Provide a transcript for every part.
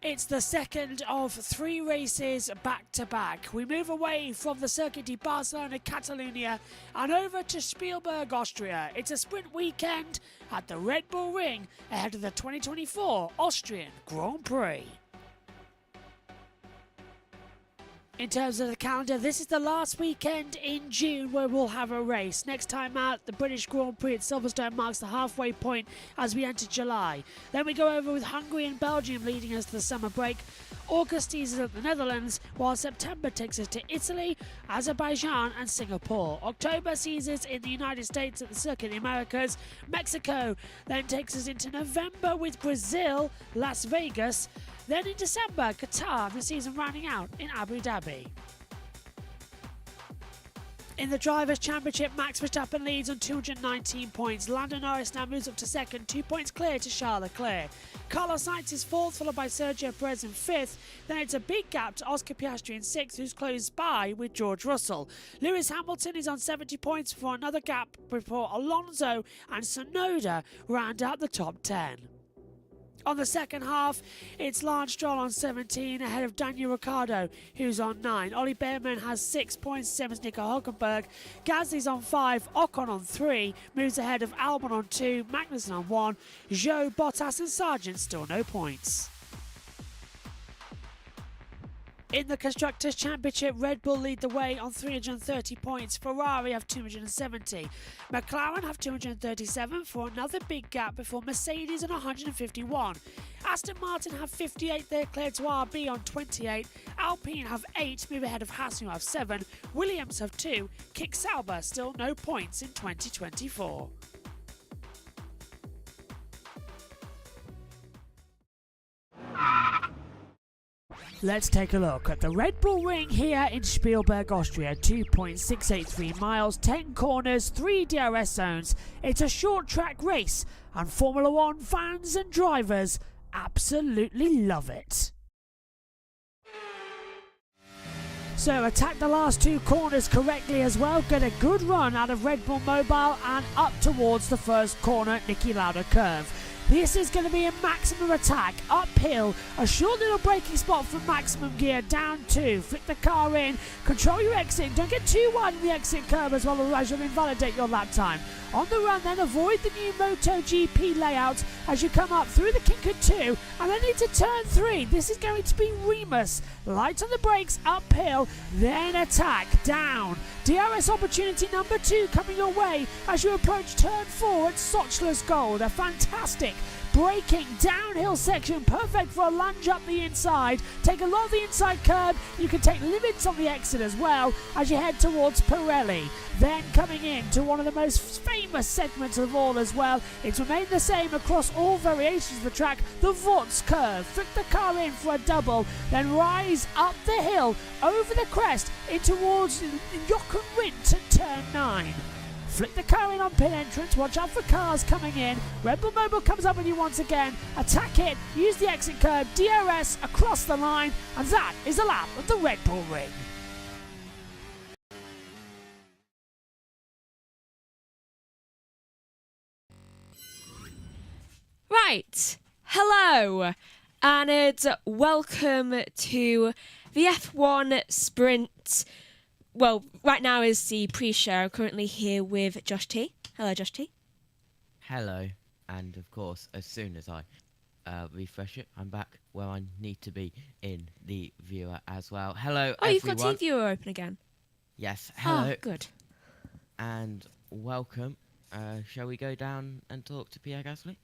It's the second of 3 races back-to-back. We move away from the Circuit de Barcelona, Catalonia, and over to Spielberg, Austria. It's a sprint weekend at the Red Bull Ring ahead of the 2024 Austrian Grand Prix. In terms of the calendar, this is the last weekend in June where we'll have a race. Next time out, the British Grand Prix at Silverstone marks the halfway point as we enter July. Then we go over with Hungary and Belgium leading us to the summer break. August sees us at the Netherlands, while September takes us to Italy, Azerbaijan and Singapore. October sees us in the United States at the Circuit of the Americas. Mexico then takes us into November with Brazil, Las Vegas. Then in December, Qatar, the season rounding out in Abu Dhabi. In the Drivers' Championship, Max Verstappen leads on 219 points. Lando Norris now moves up to second, 2 points clear to Charles Leclerc. Carlos Sainz is fourth, followed by Sergio Perez in fifth. Then it's a big gap to Oscar Piastri in sixth, who's close by with George Russell. Lewis Hamilton is on 70 points for another gap before Alonso and Tsunoda round out the top 10. On the second half, it's Lance Stroll on 17 ahead of Daniel Ricciardo, who's on 9. Ollie Behrman has 6 points, same as Nico Hulkenberg. Gasly's on 5, Ocon on 3, moves ahead of Albon on 2, Magnussen on 1, Zhou, Bottas and Sargent still no points. In the Constructors' Championship, Red Bull lead the way on 330 points. Ferrari have 270. McLaren have 237 for another big gap before Mercedes on 151. Aston Martin have 58, they're cleared to RB on 28. Alpine have 8, move ahead of Haas who have 7. Williams have 2. Kick Sauber still no points in 2024. Let's take a look at the Red Bull Ring here in Spielberg, Austria. 2.683 miles, 10 corners, 3 DRS zones. It's a short track race and Formula One fans and drivers absolutely love it. So attack the last 2 corners correctly as well. Get a good run out of Red Bull Mobile and up towards the first corner, Niki Lauda curve. This is going to be a maximum attack, uphill, a short little braking spot from maximum gear, down 2, flick the car in, control your exit, don't get too wide in the exit curve as well, otherwise you'll invalidate your lap time. On the run then, avoid the new MotoGP layout as you come up through the Kinker 2 and then into turn 3. This is going to be Remus. Light on the brakes, uphill, then attack, down. DRS opportunity number 2 coming your way as you approach turn 4 at Sochler's Gold. A fantastic braking downhill section, perfect for a lunge up the inside. Take a lot of the inside curb. You can take limits on the exit as well as you head towards Pirelli. Then coming in to one of the most famous segments of all as well. It's remained the same across all variations of the track. The Vorts curve. Flick the car in for a double, then rise up the hill over the crest in towards Jochen Rindt at turn 9. Flick the car in on pit entrance, watch out for cars coming in. Red Bull Mobile comes up with you once again. Attack it, use the exit curb, DRS across the line, and that is a lap of the Red Bull Ring. Right, hello, and welcome to the F1 Sprint. Well, right now is the pre-show. I'm currently here with Josh T. Hello, Josh T. Hello, and of course, as soon as I refresh it, I'm back where I need to be in the viewer as well. Hello, Oh, everyone. you've got Team Viewer open again. Yes, hello. Oh, good. And welcome. Shall we go down and talk to Pierre Gasly?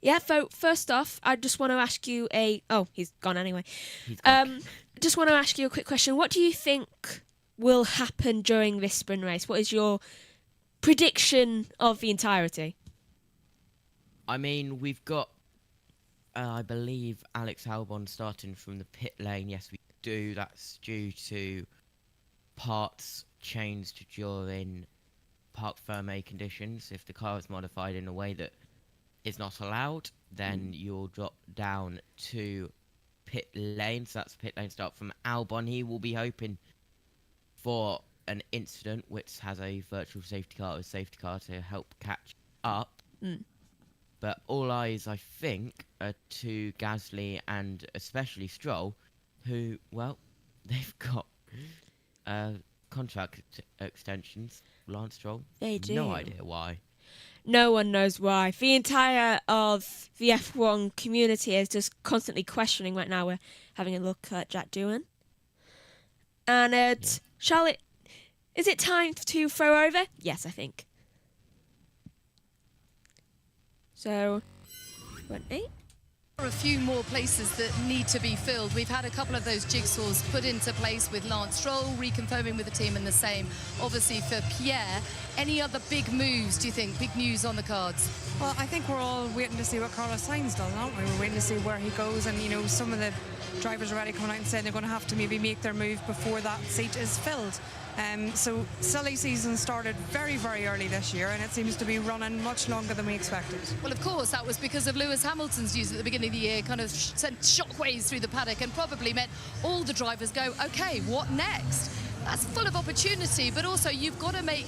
Yeah, so first off, I just want to ask you a... Oh, he's gone anyway. He's gone. Just want to ask you a quick question. What do you think will happen during this sprint race? What is your prediction of the entirety? I mean, we've got, I believe, Alex Albon starting from the pit lane. Yes, we do. That's due to parts changed during parc fermé conditions. If the car is modified in a way that is not allowed, then you'll drop down to pit lane. So that's pit lane start from Albon. He will be hoping for an incident which has a virtual safety car or safety car to help catch up. But all eyes, I think, are to Gasly and especially Stroll, who, well, they've got contract extensions. Lance Stroll, They do. no idea why. No one knows why. The entire of the F1 community is just constantly questioning right now. We're having a look at Jack Doohan. And is it time to throw over? Yes, I think. So, 1-8. There are a few more places that need to be filled. We've had a couple of those jigsaws put into place with Lance Stroll reconfirming with the team, and the same obviously for Pierre. Any other big moves, do you think? Big news on the cards? Well, I think we're all waiting to see what Carlos Sainz does, aren't we? We're waiting to see where he goes, and, you know, some of the drivers are already coming out and saying they're going to have to maybe make their move before that seat is filled. So silly season started very, very early this year, and it seems to be running much longer than we expected. Well, of course, that was because of Lewis Hamilton's news at the beginning of the year, kind of sent shockwaves through the paddock and probably meant all the drivers go, OK, what next? That's full of opportunity, but also you've got to make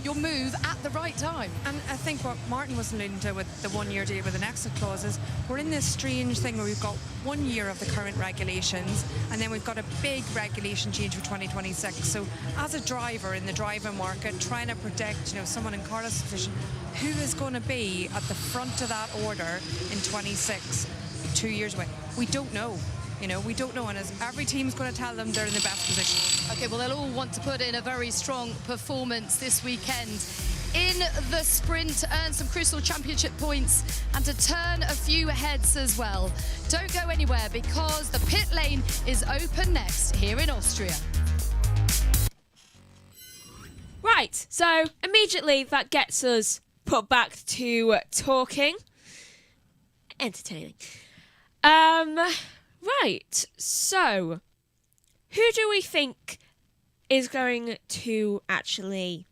your move at the right time. And I think what Martin was alluding to with the one-year deal with an exit clause is we're in this strange thing where we've got 1 year of the current regulations, and then we've got a big regulation change for 2026. So as a driver in the driving market, trying to predict, you know, someone in Carlos' position, who is going to be at the front of that order in 26, 2 years away? We don't know. You know, we don't know, and as every team's going to tell them they're in the best position. OK, well, they'll all want to put in a very strong performance this weekend in the sprint, to earn some crucial championship points and to turn a few heads as well. Don't go anywhere, because the pit lane is open next here in Austria. Right, so immediately that gets us put back to talking. Entertaining. Right, so who do we think is going to actually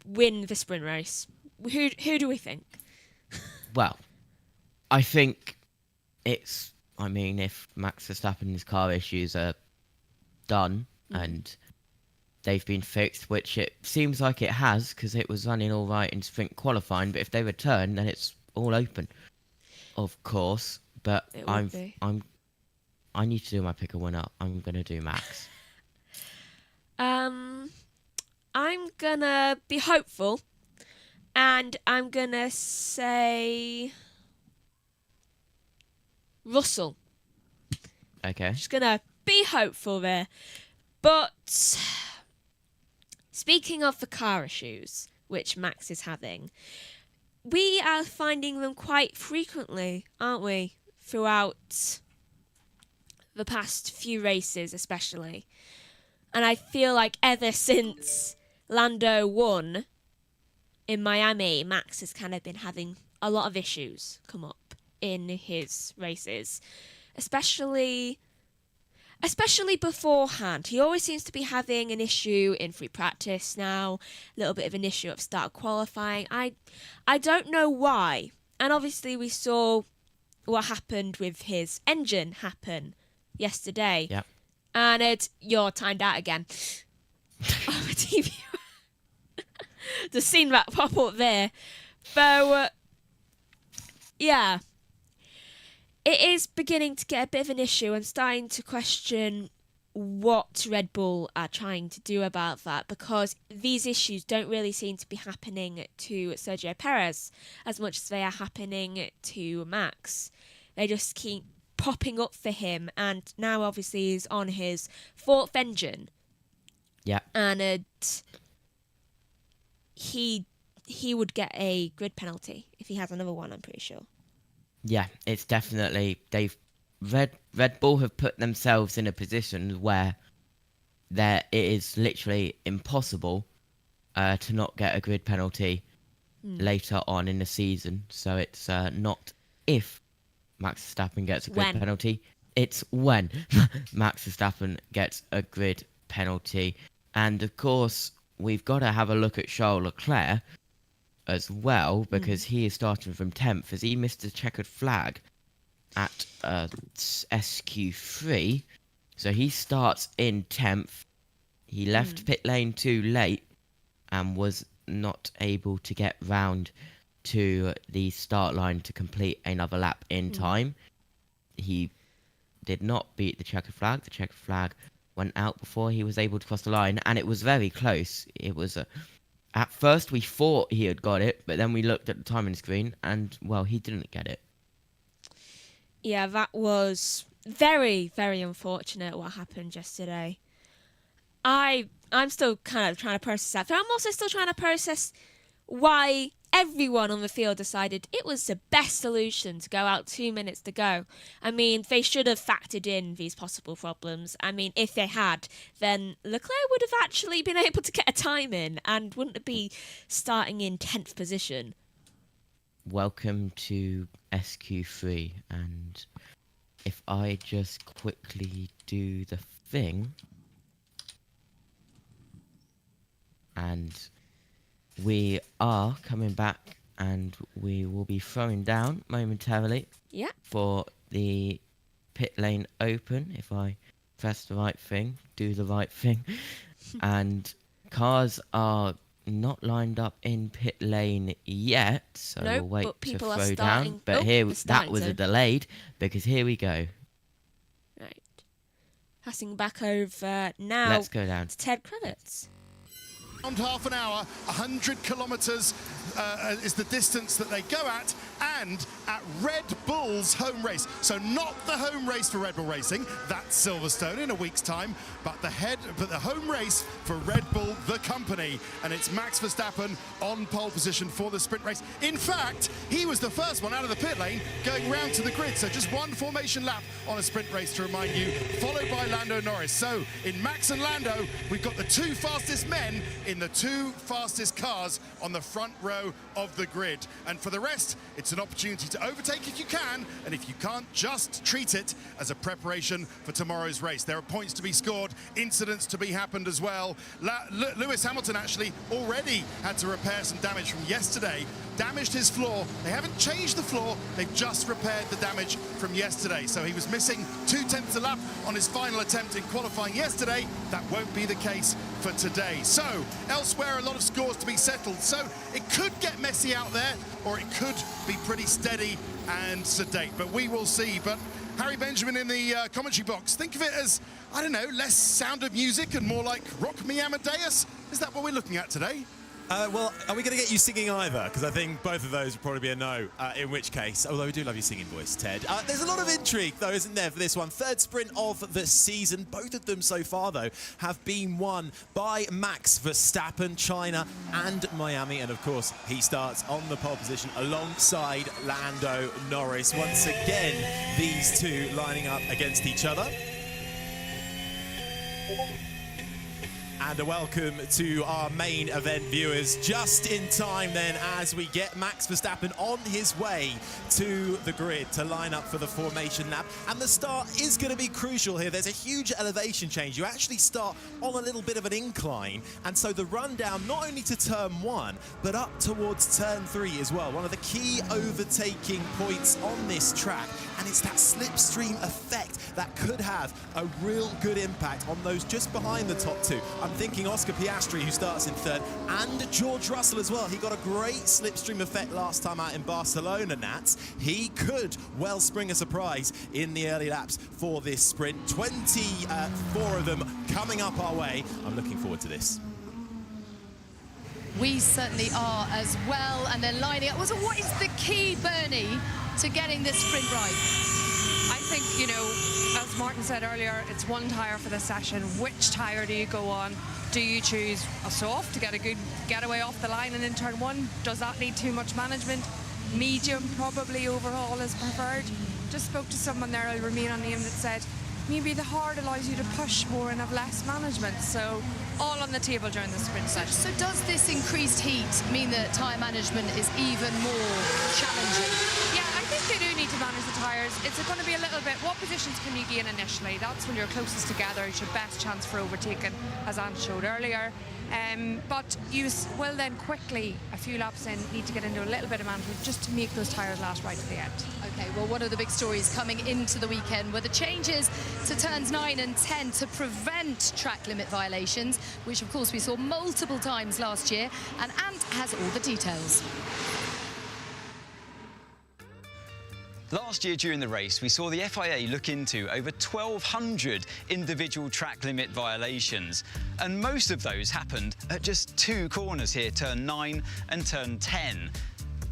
win the sprint race? Who do we think? Well, I think it's, I mean, if Max Verstappen's car issues are done and they've been fixed, which it seems like it has, because it was running all right in sprint qualifying, but if they return, then it's all open. Of course, but I need to do my pick a winner. I'm gonna do Max. I'm gonna be hopeful, and I'm gonna say Russell. Okay. Just gonna be hopeful there. But speaking of the car issues, which Max is having, we are finding them quite frequently, aren't we? Throughout the past few races, especially. And I feel like ever since Lando won in Miami, Max has kind of been having a lot of issues come up in his races. Especially beforehand. He always seems to be having an issue in free practice now, a little bit of an issue at start qualifying. I don't know why. And obviously we saw what happened with his engine happen yesterday. Yep. And you're timed out again. On the TV. Just seen that pop up there. So, yeah. It is beginning to get a bit of an issue and starting to question what Red Bull are trying to do about that, because these issues don't really seem to be happening to Sergio Perez as much as they are happening to Max. They just keep popping up for him, and now obviously he's on his fourth engine. Yeah. And he would get a grid penalty if he has another one, I'm pretty sure. Yeah, it's definitely, they've Red Bull have put themselves in a position where it is literally impossible to not get a grid penalty later on in the season. So it's not if Max Verstappen gets a grid penalty, it's when Max Verstappen gets a grid penalty. And of course, we've got to have a look at Charles Leclerc as well, because he is starting from 10th as he missed a checkered flag at SQ3. So he starts in 10th. He left pit lane too late and was not able to get round to the start line to complete another lap in time. He did not beat the checkered flag. The checkered flag went out before he was able to cross the line, and it was very close. It was at first we thought he had got it, but then we looked at the timing screen and, well, he didn't get it. Yeah, that was very, very unfortunate what happened yesterday. I'm still kind of trying to process that, but I'm also still trying to process why everyone on the field decided it was the best solution to go out 2 minutes to go. I mean, they should have factored in these possible problems. I mean, if they had, then Leclerc would have actually been able to get a time in and wouldn't be starting in 10th position. Welcome to SQ3, and if I just quickly do the thing, and we are coming back, and we will be throwing down momentarily for the pit lane open. If I press the right thing, do the right thing, and cars are not lined up in pit lane yet, so we'll wait to throw down. But that was a delayed, because here we go. Right. Passing back over now. Let's go down to Ted Kravitz. Around half an hour, 100 kilometres is the distance that they go at, and at Red Bull's home race. So not the home race for Red Bull Racing, that's Silverstone in a week's time, but the home race for Red Bull, the company, and it's Max Verstappen on pole position for the sprint race. In fact, he was the first one out of the pit lane going round to the grid, so just one formation lap on a sprint race to remind you, followed by Lando Norris. So in Max and Lando, we've got the two fastest men in the two fastest cars on the front row of the grid. And for the rest, it's an opportunity to overtake if you can, and if you can't, just treat it as a preparation for tomorrow's race. There are points to be scored, incidents to be happened as well. Lewis Hamilton actually already had to repair some damage from yesterday, damaged his floor. They haven't changed the floor, they've just repaired the damage from yesterday. So he was missing 0.2 a lap on his final attempt in qualifying yesterday. That won't be the case for today. So elsewhere, a lot of scores to be settled. So it could get messy out there, or it could be pretty steady and sedate, but we will see. But Harry Benjamin in the commentary box, think of it as, I don't know, less Sound of Music and more like Rock Me Amadeus. Is that what we're looking at today? Well, are we going to get you singing either? Because I think both of those would probably be a no, in which case, although we do love your singing voice, Ted. There's a lot of intrigue, though, isn't there, for this one? Third sprint of the season. Both of them so far, though, have been won by Max Verstappen, China and Miami. And, of course, he starts on the pole position alongside Lando Norris. Once again, these two lining up against each other. And a welcome to our main event viewers, just in time then as we get Max Verstappen on his way to the grid to line up for the formation lap. And the start is going to be crucial here. There's a huge elevation change. You actually start on a little bit of an incline, and so the rundown not only to turn 1 but up towards turn 3 as well. One of the key overtaking points on this track, and it's that slipstream effect that could have a real good impact on those just behind the top two. I'm thinking Oscar Piastri, who starts in third, and George Russell as well. He got a great slipstream effect last time out in Barcelona, Nats. He could well spring a surprise in the early laps for this sprint. 24 of them coming up our way. I'm looking forward to this. We certainly are as well, and they're lining up. So what is the key, Bernie, to getting this sprint right? I think, you know, as Martin said earlier, it's one tyre for the session. Which tyre do you go on? Do you choose a soft to get a good getaway off the line and in turn 1? Does that need too much management? medium probably overall is preferred. Just spoke to someone there, I'll remain unnamed, that said maybe the hard allows you to push more and have less management. So all on the table during the sprint session. So does this increased heat mean that tyre management is even more challenging? Yeah, I think they do need to manage the tyres. It's going to be a little bit, what positions can you gain initially? That's when you're closest together. It's your best chance for overtaking, as Anne showed earlier. But you will then quickly, a few laps in, need to get into a little bit of management just to make those tyres last right to the end. Okay, well, one of the big stories coming into the weekend were the changes to turns 9 and 10 to prevent track limit violations, which of course we saw multiple times last year, and Ant has all the details. Last year during the race, we saw the FIA look into over 1,200 individual track limit violations, and most of those happened at just 2 corners here, turn 9 and turn 10.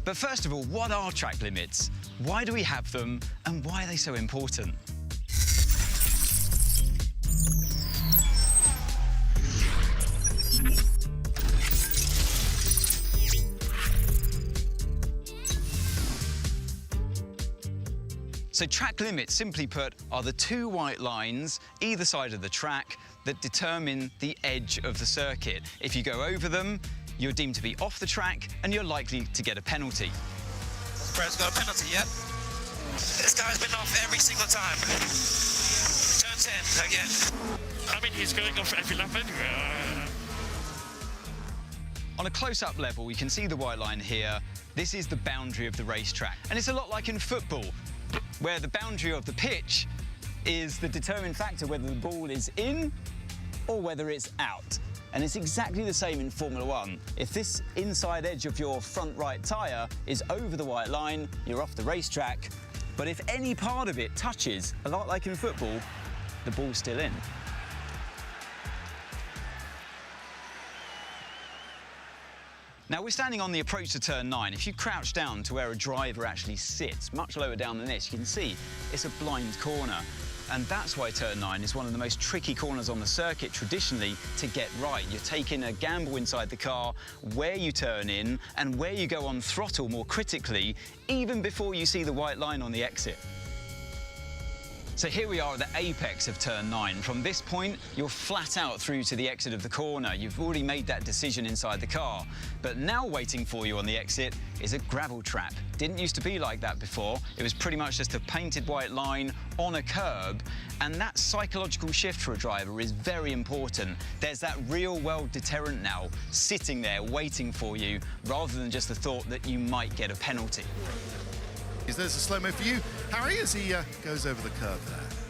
But first of all, what are track limits? Why do we have them, and why are they so important? So track limits, simply put, are the 2 white lines either side of the track that determine the edge of the circuit. If you go over them, you're deemed to be off the track and you're likely to get a penalty. Brad's got a penalty, yeah? This guy's been off every single time. Turn 10 again. I mean, he's going off every lap anyway. On a close-up level, you can see the white line here. This is the boundary of the racetrack. And it's a lot like in football, where the boundary of the pitch is the determining factor whether the ball is in or whether it's out. And it's exactly the same in Formula One. If this inside edge of your front right tyre is over the white line, you're off the racetrack. But if any part of it touches, a lot like in football, the ball's still in. Now, we're standing on the approach to turn 9. If you crouch down to where a driver actually sits, much lower down than this, you can see it's a blind corner. And that's why turn 9 is one of the most tricky corners on the circuit traditionally to get right. You're taking a gamble inside the car, where you turn in and where you go on throttle more critically, even before you see the white line on the exit. So here we are at the apex of turn 9. From this point, you're flat out through to the exit of the corner. You've already made that decision inside the car. But now waiting for you on the exit is a gravel trap. Didn't used to be like that before. It was pretty much just a painted white line on a curb. And that psychological shift for a driver is very important. There's that real-world deterrent now sitting there waiting for you, rather than just the thought that you might get a penalty. There's a slow-mo for you, Harry, as he goes over the curb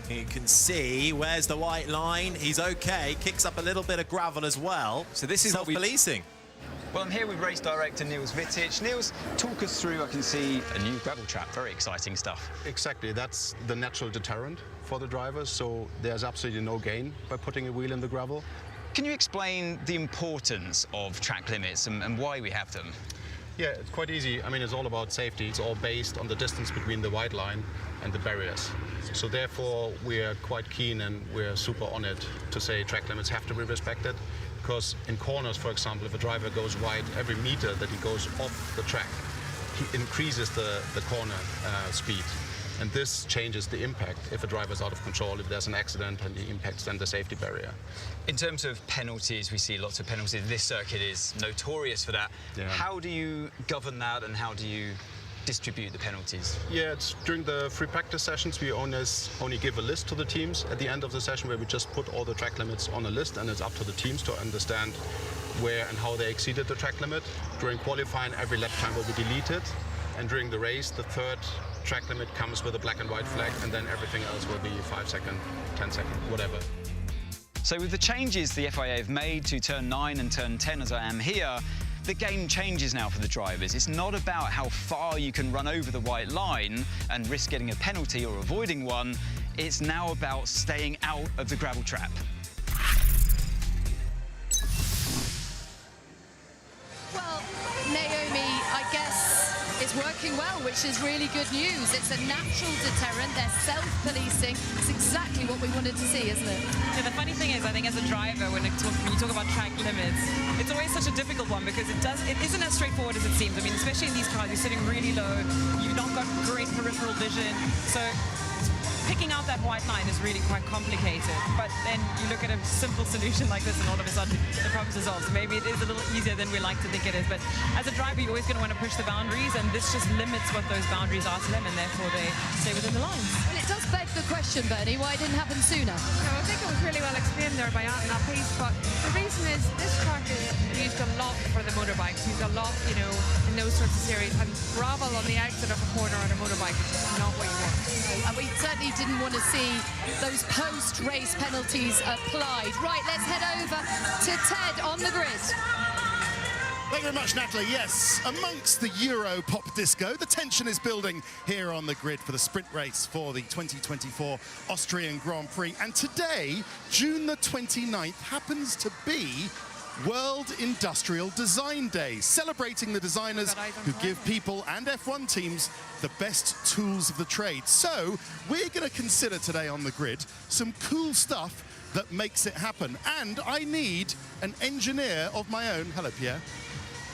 there. You can see, where's the white line? He's okay, kicks up a little bit of gravel as well. So this is self-policing. Well, I'm here with race director Niels Vitic. Niels, talk us through, I can see a new gravel trap, very exciting stuff. Exactly, that's the natural deterrent for the drivers, so there's absolutely no gain by putting a wheel in the gravel. Can you explain the importance of track limits and why we have them? Yeah, it's quite easy. I mean, it's all about safety. It's all based on the distance between the white line and the barriers. So therefore, we're quite keen and we're super on it to say track limits have to be respected. Because in corners, for example, if a driver goes wide, every meter that he goes off the track, he increases the corner speed. And this changes the impact if a driver's out of control, if there's an accident, and he impacts then the safety barrier. In terms of penalties, we see lots of penalties. This circuit is notorious for that. Yeah. How do you govern that and how do you distribute the penalties? Yeah, it's during the free practice sessions, we only give a list to the teams at the end of the session, where we just put all the track limits on a list, and it's up to the teams to understand where and how they exceeded the track limit. During qualifying, every lap time will be deleted, and during the race, the third track limit comes with a black and white flag, and then everything else will be 5 second, 10 second, whatever. So with the changes the FIA have made to turn 9 and turn 10, as I am here, the game changes now for the drivers. It's not about how far you can run over the white line and risk getting a penalty or avoiding one. It's now about staying out of the gravel trap. Well, Naomi, I guess it's working well, which is really good news. It's a natural deterrent. They're self-policing. It's exactly what we wanted to see, isn't it? Yeah, the funny thing is, I think as a driver, when you talk about track limits, it's always such a difficult one because it isn't as straightforward as it seems. I mean, especially in these cars, you're sitting really low, you've not got great peripheral vision, so picking out that white line is really quite complicated. But then you look at a simple solution like this and all of a sudden the problem's resolved. So maybe it is a little easier than we like to think it is. But as a driver, you're always going to want to push the boundaries, and this just limits what those boundaries are to them, and therefore they stay within the lines. Well, it does beg the question, Bernie, why it didn't happen sooner? No, I think it was really well explained there by Anne, that piece, but the reason is this track is used a lot for the motorbikes, used a lot, you know, in those sorts of series, and gravel on the exit of a corner on a motorbike is just not what you want. And we certainly didn't want to see those post-race penalties applied. Right, let's head over to Ted on the grid. Thank you very much, Natalie. Yes, amongst the Euro pop disco, the tension is building here on the grid for the sprint race for the 2024 Austrian Grand Prix. And today, June the 29th, happens to be World Industrial Design Day, celebrating the designers who give people and F1 teams the best tools of the trade. So we're going to consider today on the grid some cool stuff that makes it happen. And I need an engineer of my own. Hello, Pierre.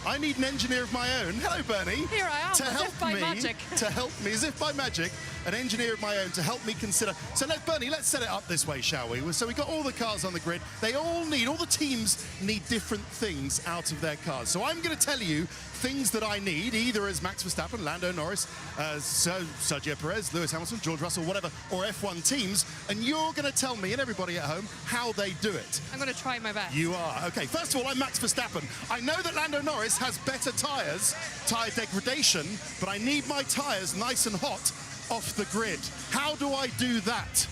I need an engineer of my own. Hello, Bernie. Here I am, to as help if by me, magic. To help me, as if by magic, an engineer of my own to help me consider. So Bernie, let's set it up this way, shall we? So we've got all the cars on the grid. They all the teams need different things out of their cars. So I'm going to tell you things that I need, either as Max Verstappen, Lando Norris, Sergio Perez, Lewis Hamilton, George Russell, whatever, or F1 teams, and you're going to tell me and everybody at home how they do it. I'm going to try my best. You are. Okay, first of all, I'm Max Verstappen. I know that Lando Norris has better tyres, tyre degradation, but I need my tyres nice and hot off the grid. How do I do that?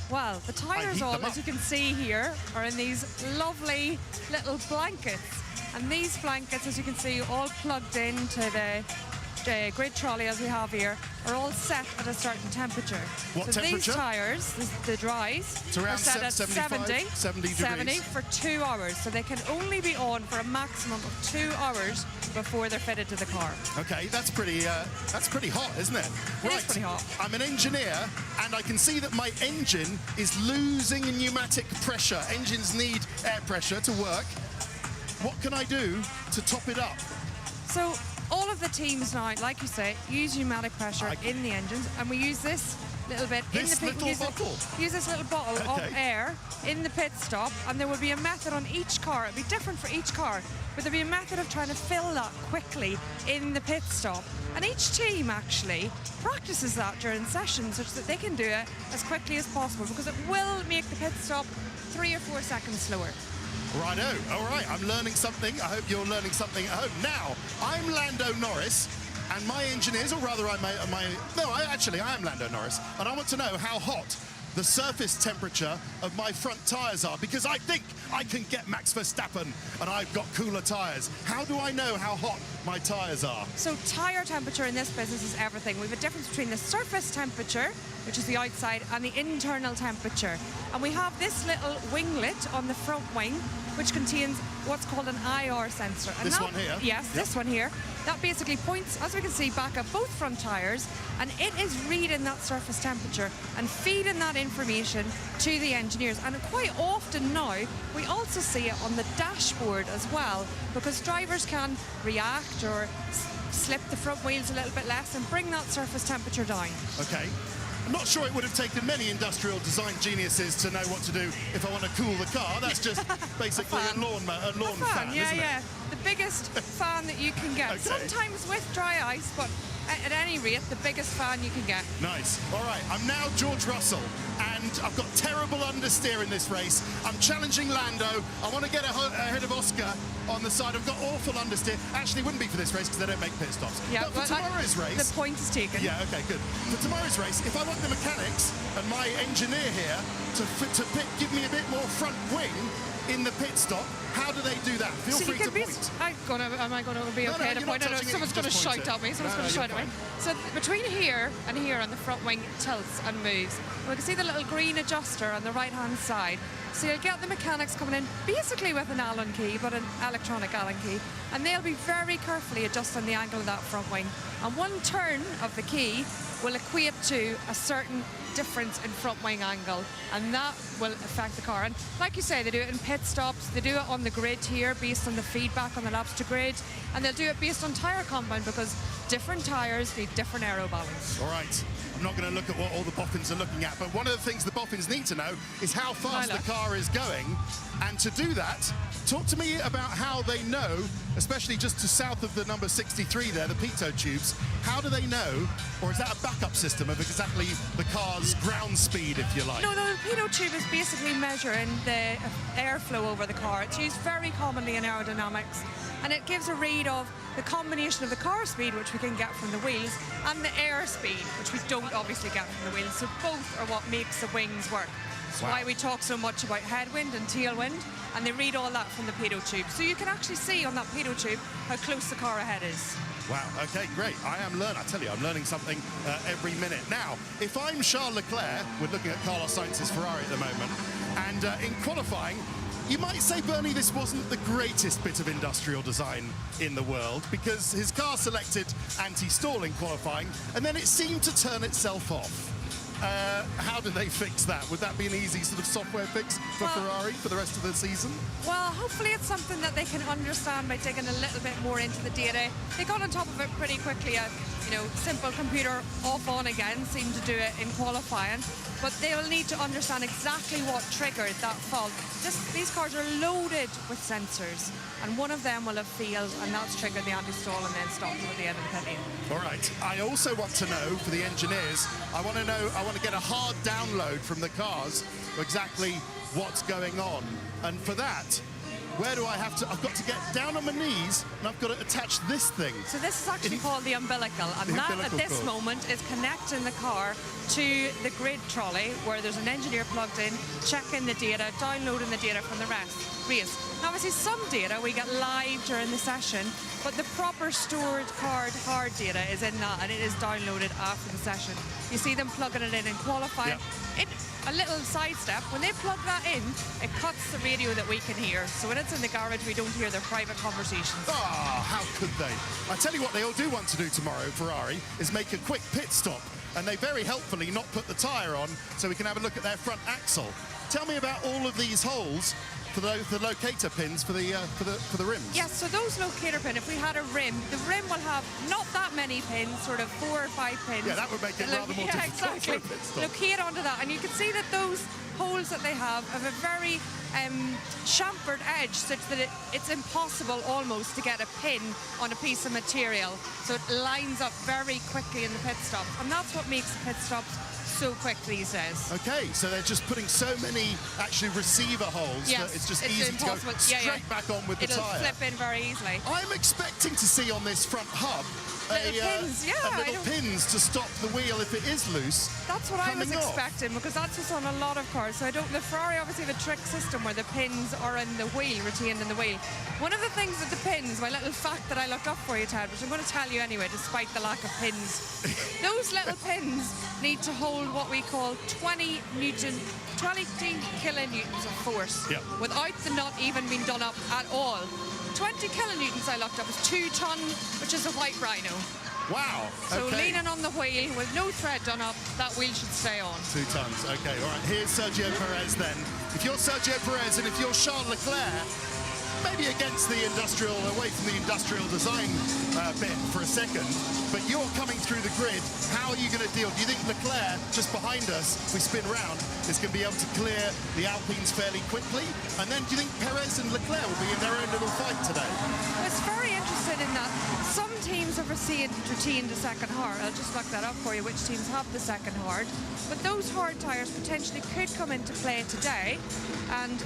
Well, the tyres all, as you can see here, are in these lovely little blankets. And these blankets, as you can see, all plugged into the grid trolley as we have here, are all set at a certain temperature. What so temperature? These tyres, the dries, it's around are set at 70 degrees. For 2 hours. So they can only be on for a maximum of 2 hours before they're fitted to the car. Okay, that's pretty hot, isn't it? It is pretty hot. I'm an engineer, and I can see that my engine is losing pneumatic pressure. Engines need air pressure to work. What can I do to top it up? So all of the teams now, like you say, use pneumatic pressure in the engines, and we use this little bit in the pit. Use this little bottle of air in the pit stop, and there will be a method on each car. It'll be different for each car, but there'll be a method of trying to fill that quickly in the pit stop. And each team actually practices that during sessions such that they can do it as quickly as possible, because it will make the pit stop 3 or 4 seconds slower. Righto, all right, I'm learning something. I hope you're learning something at home. Now, I'm Lando Norris, and my engineers, or rather I am Lando Norris, and I want to know how hot the surface temperature of my front tyres are, because I think I can get Max Verstappen, and I've got cooler tyres. How do I know how hot my tyres are? So tyre temperature in this business is everything. We have a difference between the surface temperature, which is the outside, and the internal temperature. And we have this little winglet on the front wing, which contains what's called an IR sensor. And this one here? Yes, this one here. That basically points, as we can see, back at both front tyres, and it is reading that surface temperature and feeding that information to the engineers. And quite often now, we also see it on the dashboard as well, because drivers can react or slip the front wheels a little bit less and bring that surface temperature down. Okay. I'm not sure it would have taken many industrial design geniuses to know what to do if I want to cool the car. That's just basically a lawn fan, yeah, isn't it? Yeah, the biggest fan that you can get. Okay. Sometimes with dry ice, but at any rate, the biggest fan you can get. Nice. All right, I'm now George Russell, and I've got terrible understeer in this race. I'm challenging Lando. I want to get ahead of Oscar on the side. I've got awful understeer. Actually, it wouldn't be for this race because they don't make pit stops. Yeah, but for tomorrow's race... The point is taken. Yeah, okay, good. For tomorrow's race, if I want the mechanics and my engineer here to give me a bit more front wing, in the pit stop. How do they do that? Feel free to point. Am I going to be okay to point? Someone's going to shout at me. So between here and here on the front wing tilts and moves. We can see the little green adjuster on the right-hand side. So you'll get the mechanics coming in basically with an Allen key, but an electronic Allen key. And they'll be very carefully adjusting the angle of that front wing. And one turn of the key will equate to a certain difference in front wing angle, and that will affect the car. And like you say, they do it in pit stops, they do it on the grid here based on the feedback on the laps to grid, and they'll do it based on tyre compound because different tyres need different aero balance. All right, I'm not going to look at what all the boffins are looking at, but one of the things the boffins need to know is how fast the car is going. And to do that, talk to me about how they know, especially just to south of the number 63 there, the pitot tubes, how do they know, or is that a backup system of exactly the car's ground speed, if you like? No, the pitot tube is basically measuring the airflow over the car. It's used very commonly in aerodynamics, and it gives a read of the combination of the car speed, which we can get from the wheels, and the air speed, which we don't obviously get from the wheels. So both are what makes the wings work. That's why we talk so much about headwind and tailwind, and they read all that from the pitot tube. So you can actually see on that pitot tube how close the car ahead is. Wow, okay, great. I tell you, I'm learning something every minute. Now, if I'm Charles Leclerc, we're looking at Carlos Sainz's Ferrari at the moment, and in qualifying, you might say, Bernie, this wasn't the greatest bit of industrial design in the world because his car selected anti-stall in qualifying, and then it seemed to turn itself off. How do they fix that? Would that be an easy sort of software fix for Ferrari for the rest of the season? Well, hopefully it's something that they can understand by digging a little bit more into the data. They got on top of it pretty quickly. Simple computer off on again seemed to do it in qualifying, but they will need to understand exactly what triggered that fault. These cars are loaded with sensors, and one of them will have failed, and that's triggered the anti-stall and then stopped them at the end of the pit lane. All right. I also want to know, for the engineers, I want to get a hard download from the cars of exactly what's going on. And for that, where do I have to? I've got to get down on my knees and I've got to attach this thing. So this is actually called the umbilical, and that at this moment is connecting the car to the grid trolley where there's an engineer plugged in, checking the data, downloading the data from the race. Now, obviously some data we get live during the session, but the proper stored hard data is in that, and it is downloaded after the session. You see them plugging it in qualifying. Yep. A little sidestep, when they plug that in, it cuts the radio that we can hear. So when it's in the garage, we don't hear their private conversations. Ah, how could they? I tell you what they all do want to do tomorrow, Ferrari, is make a quick pit stop. And they very helpfully not put the tyre on so we can have a look at their front axle. Tell me about all of these holes for the locator pins for the rims. Yes, so those locator pins, if we had a rim, the rim will have not that many pins, sort of 4 or 5 pins. Yeah, that would make it rather more difficult. Exactly. Locate onto that, and you can see that those holes that they have a very chamfered edge, such that it's impossible almost to get a pin on a piece of material. So it lines up very quickly in the pit stop, and that's what makes the pit stops so quick these days. Okay, so they're just putting so many actually receiver holes that it's just easy to go straight back on with the tyre. It'll slip in very easily. I'm expecting to see on this front hub little pins to stop the wheel if it is loose. That's what I was expecting, because that's just on a lot of cars. So the Ferrari obviously have a trick system where the pins are in the wheel, retained in the wheel. One of the things with the pins, my little fact that I looked up for you, Ted, which I'm going to tell you anyway, despite the lack of pins, those little pins need to hold what we call 20 kilonewtons of force, without the nut even being done up at all. 20 kilonewtons I looked up is 2 ton, which is a white Rhino. Wow. So leaning on the wheel with no thread done up, that wheel should stay on. 2 tons. Okay, all right. Here's Sergio Perez then. If you're Sergio Perez and if you're Charles Leclerc, maybe against the away from the industrial design bit for a second, but you're coming through the grid. How are you going to deal? Do you think Leclerc, just behind us, we spin round, is going to be able to clear the Alpines fairly quickly? And then do you think Perez and Leclerc will be in their own little fight today? It's very interesting in that some teams have never seen retain the second hard. I'll just look that up for you, which teams have the second hard. But those hard tyres potentially could come into play today, and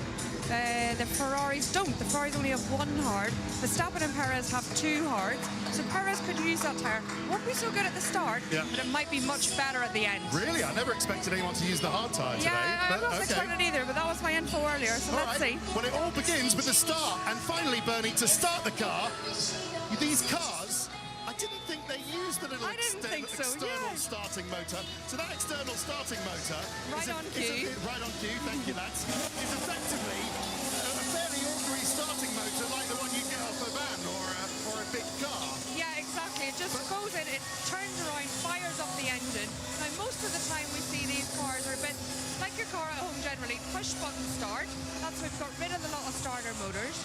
the Ferraris don't. The Ferraris only have one hard. Verstappen and Perez have two hards. So Perez could use that tyre. Won't be so good at the start, but it might be much better at the end. Really? I never expected anyone to use the hard tyre today. Yeah, I wasn't expecting it either, but that was my info earlier, so let's see. Well, it all begins with the start. And finally, Bernie, to start the car, these cars, I didn't think they used the little external starting motor. So that external starting motor right on cue. Right on cue, thank you, lads. Is effectively a fairly ordinary starting motor like the one you get off a van or a big car. Yeah, exactly. It just goes in, it turns around, fires up the engine. Now, most of the time we see these cars are a bit like your car at home generally, push button start. That's why we've got rid of a lot of starter motors.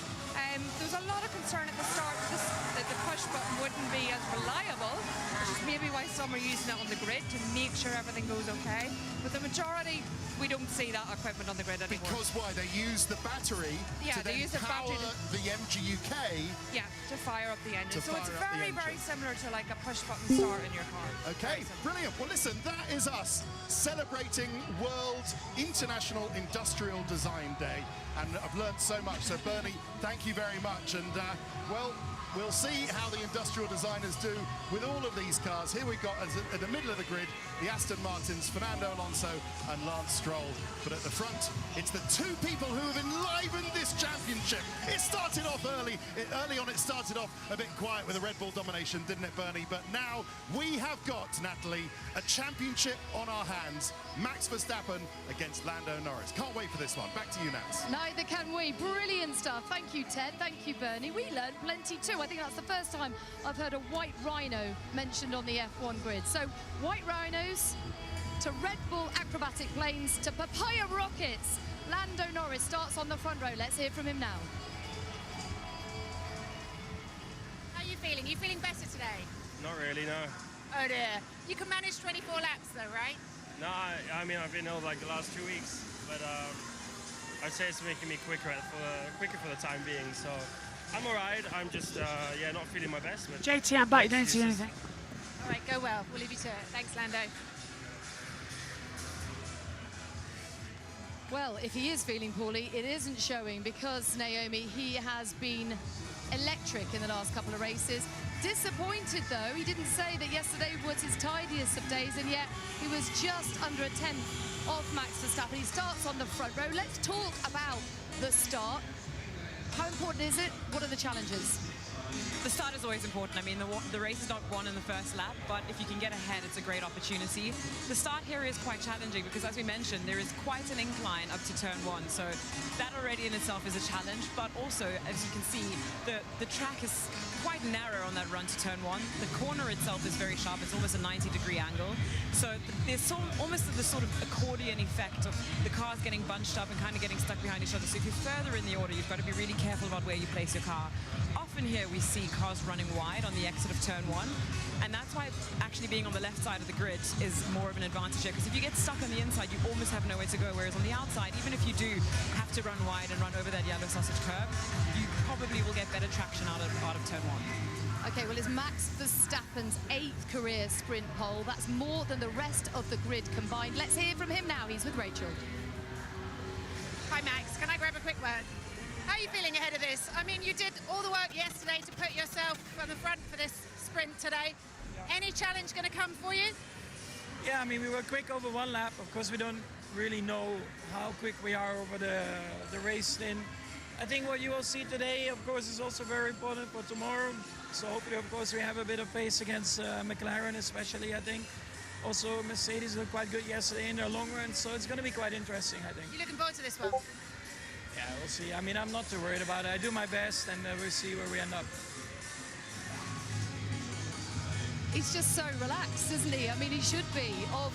There was a lot of concern at the start that the push button wouldn't be as reliable, which is maybe why some are using it on the grid to make sure everything goes okay. But the majority, we don't see that equipment on the grid anymore. Because why? They use the battery to then power the MGUK. Yeah, to fire up the engine. So it's very, very similar to like a push button start in your car. Okay, brilliant. Well, listen, that is us celebrating World International Industrial Design Day. And I've learned so much. So, Bernie, thank you very much. And, well, we'll see how the industrial designers do with all of these cars. Here we've got, at the middle of the grid, the Aston Martins, Fernando Alonso and Lance Stroll. But at the front, it's the two people who have enlivened this championship. It started off early. Early on, it started off a bit quiet with a Red Bull domination, didn't it, Bernie? But now we have got, Natalie, a championship on our hands. Max Verstappen against Lando Norris. Can't wait for this one. Back to you, Nats. Neither can we. Brilliant stuff. Thank you, Ted. Thank you, Bernie. We learned plenty too. I think that's the first time I've heard a white rhino mentioned on the F1 grid. So, white rhinos to Red Bull acrobatic planes to papaya rockets. Lando Norris starts on the front row. Let's hear from him now. How are you feeling? Are you feeling better today? Not really, no. Oh dear. You can manage 24 laps though, right? No, I mean, I've been ill like the last 2 weeks, but I'd say it's making me quicker for the time being, so I'm all right. I'm just, yeah, not feeling my best. But JT, I'm back. You don't see anything. All right, go well. We'll leave you to it. Thanks, Lando. Well, if he is feeling poorly, it isn't showing because, Naomi, he has been electric in the last couple of races. Disappointed, though. He didn't say that yesterday was his tidiest of days, and yet he was just under a tenth of Max Verstappen. He starts on the front row. Let's talk about the start. How important is it? What are the challenges? The start is always important. I mean, the race is not won in the first lap, but if you can get ahead, it's a great opportunity. The start here is quite challenging because, as we mentioned, there is quite an incline up to turn one. So that already in itself is a challenge, but also, as you can see, the track is quite narrow on that run to turn one. The corner itself is very sharp. It's almost a 90-degree angle. So there's almost the sort of accordion effect of the cars getting bunched up and kind of getting stuck behind each other. So if you're further in the order, you've got to be really careful about where you place your car. Often here we see cars running wide on the exit of turn one, and that's why actually being on the left side of the grid is more of an advantage here, because if you get stuck on the inside, you almost have nowhere to go, whereas on the outside, even if you do have to run wide and run over that yellow sausage curb, you probably will get better traction out of turn one. Okay, well, it's Max Verstappen's 8th career sprint pole. That's more than the rest of the grid combined. Let's hear from him now. He's with Rachel. Hi, Max. Can I grab a quick word? How are you feeling ahead of this? I mean, you did all the work yesterday to put yourself on the front for this sprint today. Yeah. Any challenge going to come for you? Yeah, I mean, we were quick over one lap. Of course, we don't really know how quick we are over the race in. I think what you will see today, of course, is also very important for tomorrow. So hopefully, of course, we have a bit of pace against McLaren, especially, I think. Also, Mercedes looked quite good yesterday in their long run, so it's going to be quite interesting, I think. You looking forward to this one? Yeah, we'll see. I mean, I'm not too worried about it. I do my best, and we'll see where we end up. He's just so relaxed, isn't he? I mean, he should be. Of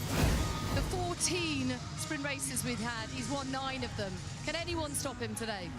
the 14 sprint races we've had, he's won 9 of them. Can anyone stop him today?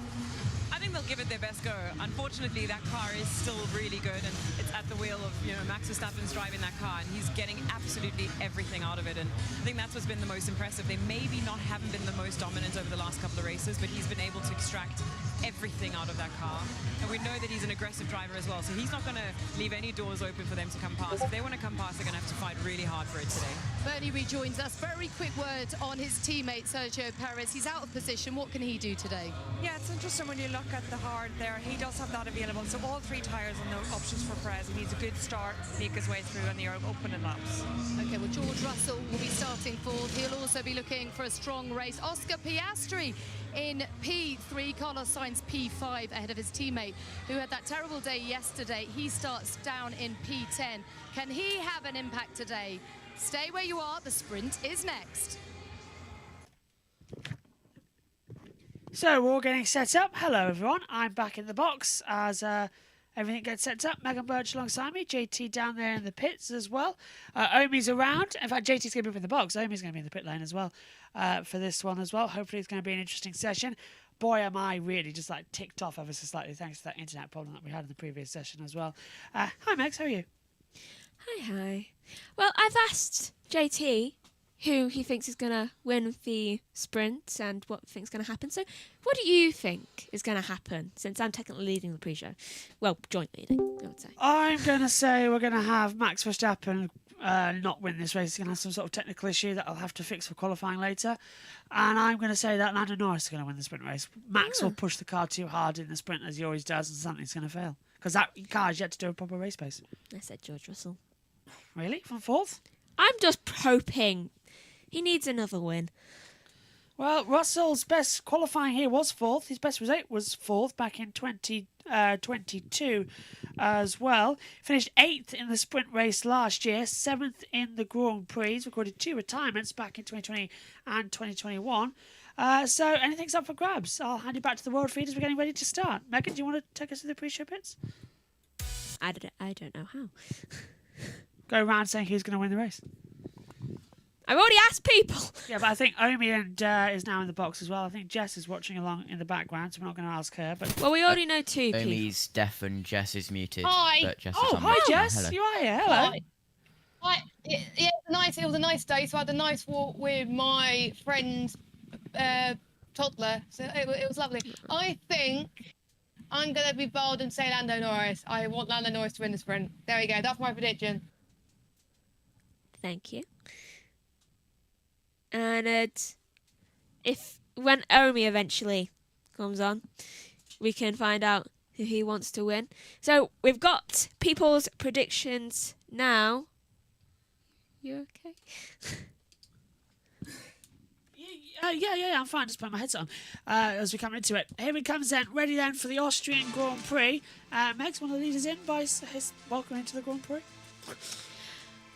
I think hoping they'll give it their best go. Unfortunately, that car is still really good, and it's at the wheel of, you know, Max Verstappen's driving that car, and he's getting absolutely everything out of it. And I think that's what's been the most impressive. They maybe haven't been the most dominant over the last couple of races, but he's been able to extract everything out of that car. And we know that he's an aggressive driver as well, so he's not going to leave any doors open for them to come past. If they want to come past, they're going to have to fight really hard for it today. Bernie rejoins us. Very quick word on his teammate Sergio Perez. He's out of position. What can he do today? Yeah, it's interesting when you look at the hard there. He does have that available. So all 3 tyres and no options for Perez. He needs a good start, make his way through on the opening laps. Okay, well, George Russell will be starting fourth. He'll also be looking for a strong race. Oscar Piastri in P3, Carlos Sainz P5 ahead of his teammate who had that terrible day yesterday. He starts down in P10. Can he have an impact today? Stay where you are. The sprint is next. So we're all getting set up. Hello everyone, I'm back in the box as everything gets set up. Megan Birch alongside me, JT down there in the pits as well. Omi's around. In fact, JT's going to be up in the box. Omi's going to be in the pit lane as well for this one as well. Hopefully it's going to be an interesting session. Boy, am I really just like ticked off ever so slightly thanks to that internet problem that we had in the previous session as well. Hi Megs, how are you? Hi. Well, I've asked JT who he thinks is going to win the sprint and what thinks going to happen. So what do you think is going to happen, since I'm technically leading the pre-show? Well, joint leading, I would say. I'm going to say we're going to have Max Verstappen not win this race. He's going to have some sort of technical issue that I'll have to fix for qualifying later. And I'm going to say that Lando Norris is going to win the sprint race. Max will push the car too hard in the sprint, as he always does, and something's going to fail. Because that car has yet to do a proper race pace. I said George Russell. Really? From fourth? I'm just hoping. He needs another win. Well, Russell's best qualifying here was fourth. His best result was fourth back in 2022 as well. Finished 8th in the sprint race last year, 7th in the Grand Prix. He's recorded 2 retirements back in 2020 and 2021. So anything's up for grabs. I'll hand you back to the world feed as we're getting ready to start. Megan, do you want to take us to the pre-show pits? I don't know how. Go around saying who's going to win the race. I've already asked people. Yeah, but I think Omi is now in the box as well. I think Jess is watching along in the background, so we're not going to ask her. But well, we already know 2 people. Omi's deaf and Jess is muted. Hi. But Jess oh, is hi unmuted. Jess. Hello. You are here. Hello. Hi. Yeah, it was a nice day, so I had a nice walk with my friend's toddler. So it was lovely. I think I'm going to be bold and say Lando Norris. I want Lando Norris to win the sprint. There we go. That's my prediction. Thank you. And when Omi eventually comes on, we can find out who he wants to win. So we've got people's predictions now. You okay? Yeah, I'm fine. Just put my headset on as we come into it. Here he comes then, ready then for the Austrian Grand Prix. Megs, want to lead us in by his welcome into the Grand Prix?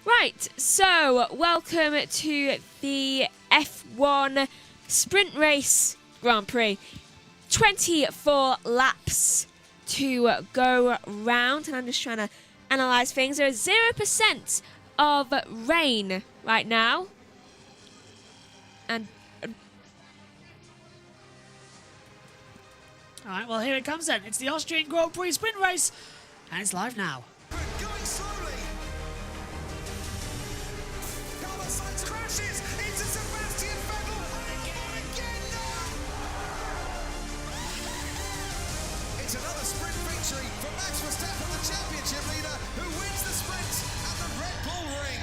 Right, so welcome to the F1 Sprint Race Grand Prix. 24 laps to go round, and I'm just trying to analyse things. There is 0% of rain right now. And all right, well, here it comes then. It's the Austrian Grand Prix Sprint Race, and it's live now. Going slowly. Carlos Sainz crashes into Sebastian Vettel, and again, It's another sprint victory for Max Verstappen, the championship leader, who wins the sprint at the Red Bull Ring.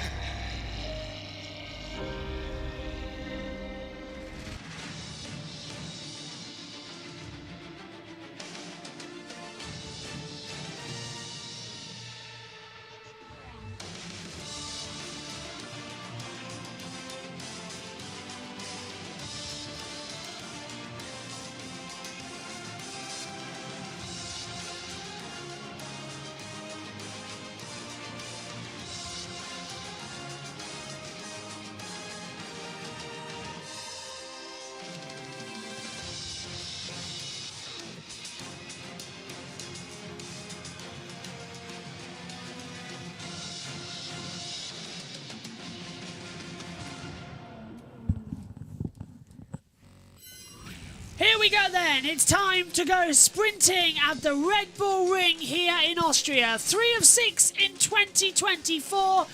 we go then. It's time to go sprinting at the Red Bull Ring here in Austria. 3 of 6 in 2024.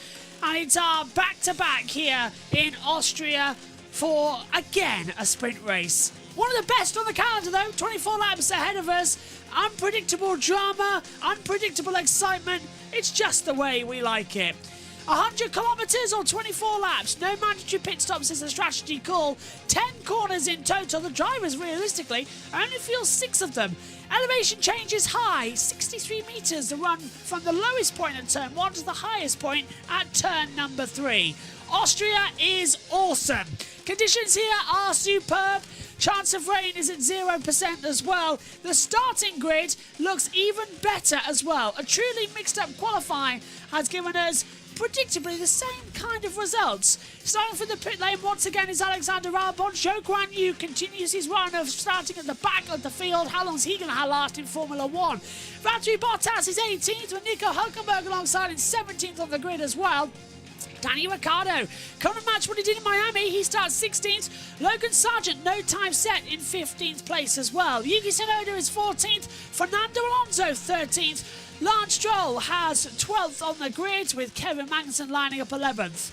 And it's our back-to-back here in Austria for, again, a sprint race. One of the best on the calendar, though. 24 laps ahead of us. Unpredictable drama, unpredictable excitement. It's just the way we like it. 100 kilometres or 24 laps. No mandatory pit stops is a strategy call. 10 corners in total. The drivers, realistically, only feel 6 of them. Elevation change is high. 63 metres to run from the lowest point at turn 1 to the highest point at turn number 3. Austria is awesome. Conditions here are superb. Chance of rain is at 0% as well. The starting grid looks even better as well. A truly mixed up qualifying has given us predictably the same kind of results. Starting from the pit lane once again is Alexander Albon. Zhou Guan Yu continues his run of starting at the back of the field. How long is he going to last in Formula 1? Valtteri Bottas is 18th with Nico Hülkenberg alongside in 17th on the grid as well. Danny Ricciardo, coming match what he did in Miami, he starts 16th. Logan Sargent, no time set, in 15th place as well. Yuki Tsunoda is 14th. Fernando Alonso, 13th. Lance Stroll has 12th on the grid, with Kevin Magnussen lining up 11th.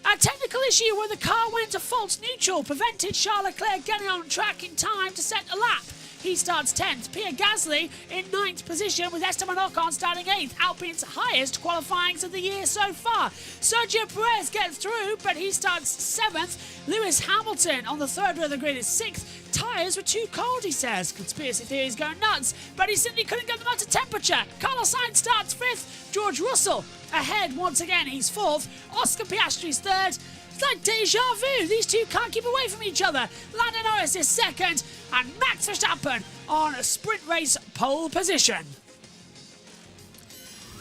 A technical issue where the car went to false neutral prevented Charles Leclerc getting on track in time to set a lap. He starts 10th. Pierre Gasly in 9th position, with Esteban Ocon starting 8th. Alpine's highest qualifyings of the year so far. Sergio Perez gets through, but he starts 7th. Lewis Hamilton on the third row of the grid is 6th. Tyres were too cold, he says. Conspiracy theories go nuts, but he simply couldn't get them up to temperature. Carlos Sainz starts 5th. George Russell ahead once again, he's 4th. Oscar Piastri's 3rd. It's like deja vu. These two can't keep away from each other. Lando Norris is 2nd, and Max Verstappen on a sprint race pole position.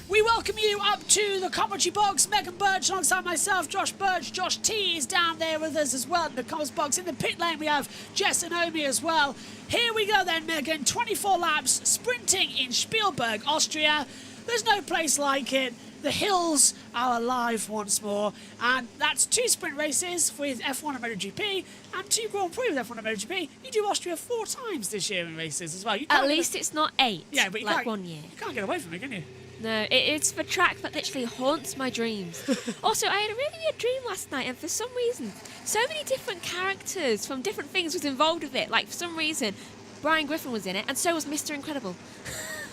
We welcome you up to the commentary box. Megan Birch alongside myself, Josh Birch. Josh T is down there with us as well in the comments box. In the pit lane we have Jess and Omi as well. Here we go then, Megan. 24 laps, sprinting in Spielberg, Austria. There's no place like it. The hills are alive once more, and that's 2 sprint races with F1 and MotoGP, and 2 Grand Prix with F1 and MotoGP. You do Austria 4 times this year in races as well. At least it's not 8, yeah, but like 1 year. You can't get away from it, can you? No, it's the track that literally haunts my dreams. Also, I had a really weird dream last night, and for some reason, so many different characters from different things was involved with it. Like, for some reason, Brian Griffin was in it, and so was Mr. Incredible.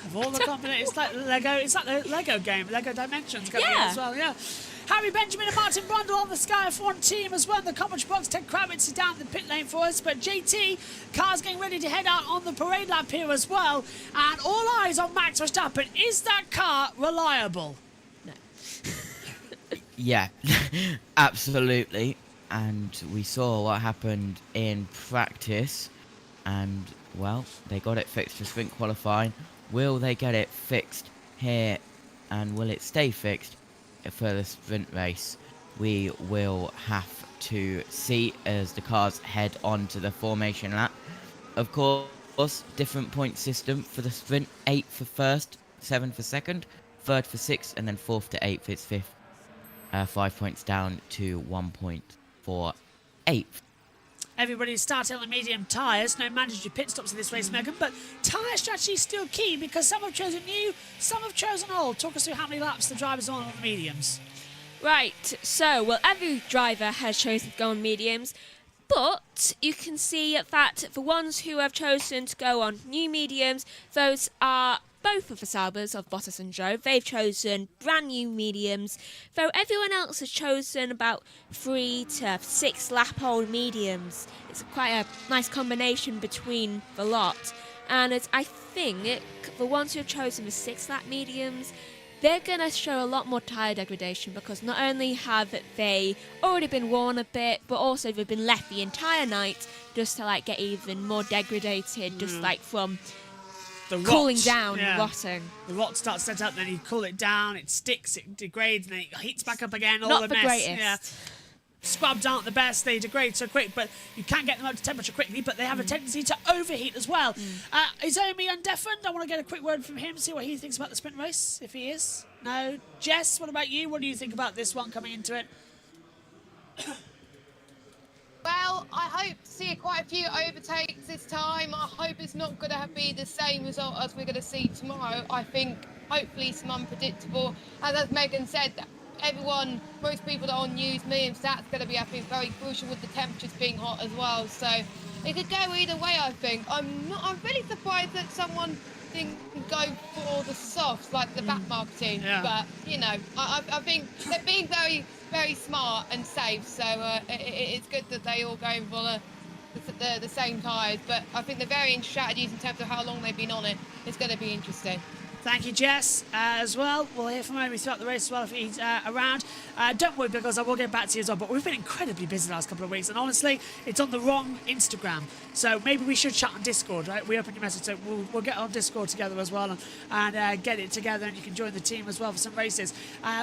Of all the combinations, it's like Lego. It's like the Lego game, Lego Dimensions coming in as well. Yeah. Harry Benjamin and Martin Brundle on the Sky F1 team as well in the commentary box. Ted Kravitz is down in the pit lane for us, but JT, car's getting ready to head out on the parade lap here as well. And all eyes on Max Verstappen. Is that car reliable? No. Yeah, absolutely. And we saw what happened in practice, and well, they got it fixed for sprint qualifying. Will they get it fixed here, and will it stay fixed for the sprint race? We will have to see as the cars head on to the formation lap. Of course, different point system for the sprint. 8 for first, 7 for second, 3rd for 6th, and then 4th to 8th it's 5th. 5 points down to 1 point for 8th. Everybody's starting on the medium tyres. No mandatory pit stops in this race, Megan, but tyre strategy is still key because some have chosen new, some have chosen old. Talk us through how many laps the drivers are on the mediums. Right, so, well, every driver has chosen to go on mediums, but you can see that the ones who have chosen to go on new mediums, those are both of the Saubers of Bottas and Zhou. They've chosen brand new mediums, though everyone else has chosen about 3 to 6 lap old mediums. It's quite a nice combination between the lot, and I think the ones who have chosen the 6 lap mediums, they're going to show a lot more tyre degradation because not only have they already been worn a bit, but also they've been left the entire night just to get even more degraded, just from the cooling rot, down, rotting. The rot starts set up, then you cool it down, it sticks, it degrades, and then it heats back up again. All Not the the mess. greatest. Yeah. Scrubs aren't the best, they degrade so quick, but you can get them up to temperature quickly, but they have a tendency to overheat as well. Is Omi undeafened? I want to get a quick word from him, see what he thinks about the sprint race, if he is. No? Jess, what about you? What do you think about this one coming into it? Well, I hope see quite a few overtakes this time. I hope it's not going to be the same result as we're going to see tomorrow. I think hopefully some unpredictable. As Megan said, most people that are on news, me and Stat's going to be, I think, very crucial with the temperatures being hot as well. So it could go either way, I think. I'm really surprised that someone didn't go for the softs, like the back marketing. Yeah. But, you know, I think they're being very, very smart and safe. So it's good that they all go for the same tyres. But I think the varying strategies in terms of how long they've been on it is going to be interesting. Thank you, Jess, as well. We'll hear from Amy throughout the race as well if he's around. Don't worry, because I will get back to you as well. But we've been incredibly busy the last couple of weeks. And honestly, it's on the wrong Instagram. So maybe we should chat on Discord, right? We open your message. So we'll get on Discord together as well and get it together. And you can join the team as well for some races.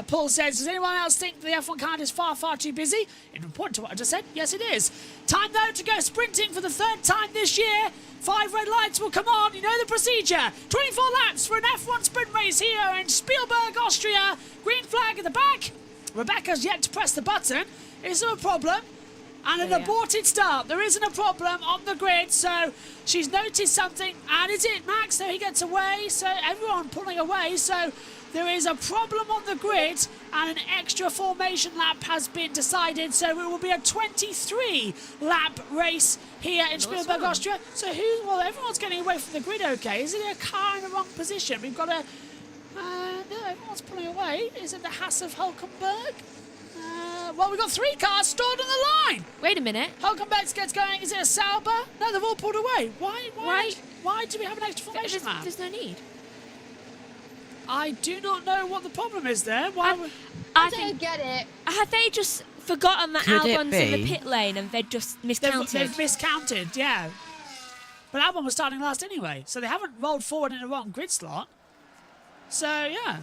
Paul says, does anyone else think the F1 calendar is far, far too busy? In important to what I just said, yes, it is. Time, though, to go sprinting for the third time this year. 5 red lights will come on. You know the procedure. 24 laps for an F1 sprint race here in Spielberg, Austria. Green flag at the back. Rebecca's yet to press the button. Is there a problem? And an aborted start. There isn't a problem on the grid, so she's noticed something. And is it Max? So he gets away. So everyone pulling away. So there is a problem on the grid, and an extra formation lap has been decided. So it will be a 23-lap race here in Spielberg, Austria. So well, everyone's getting away from the grid okay. Is it a car in the wrong position? We've got a... no, everyone's pulling away. Is it the Haas of Hulkenberg? Well, we've got 3 cars stored on the line. Wait a minute. Hulkenberg gets going. Is it a Sauber? No, they've all pulled away. Why do we have an extra formation lap? There's no need. I do not know what the problem is there. I don't get it. Have they just forgotten that Albon's in the pit lane and they've just miscounted? They've miscounted, yeah. But Albon was starting last anyway, so they haven't rolled forward in the wrong grid slot. So, yeah.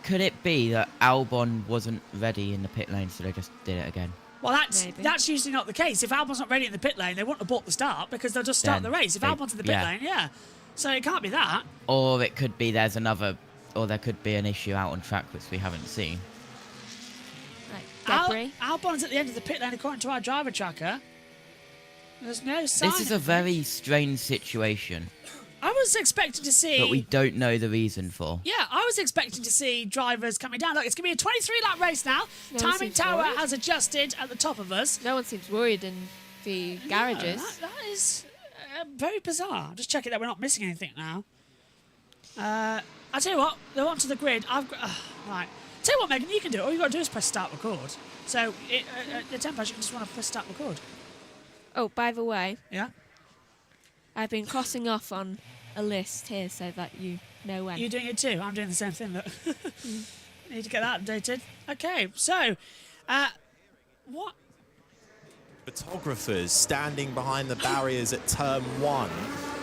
Could it be that Albon wasn't ready in the pit lane, so they just did it again? Well, that's usually not the case. If Albon's not ready in the pit lane, they wouldn't have bought the start because they'll just start the race. If Albon's in the pit lane, yeah. So it can't be that. Or it could be there could be an issue out on track which we haven't seen. Albon's at the end of the pit lane according to our driver tracker. There's no sign. This is a very strange situation. I was expecting to see... But we don't know the reason for. Yeah, I was expecting to see drivers coming down. Look, it's going to be a 23-lap race now. Timing tower has adjusted at the top of us. No one seems worried in the garages. That is very bizarre. I'm just checking that we're not missing anything now. I'll tell you what, they're onto the grid. Right. Tell you what, Megan, you can do it. All you've got to do is press start record. So, the tempo, you can just want to press start record. Oh, by the way. Yeah? I've been crossing off on a list here so that you know when. You're doing it too? I'm doing the same thing, look. Need to get that updated. Okay, so, what? Photographers standing behind the barriers at turn 1,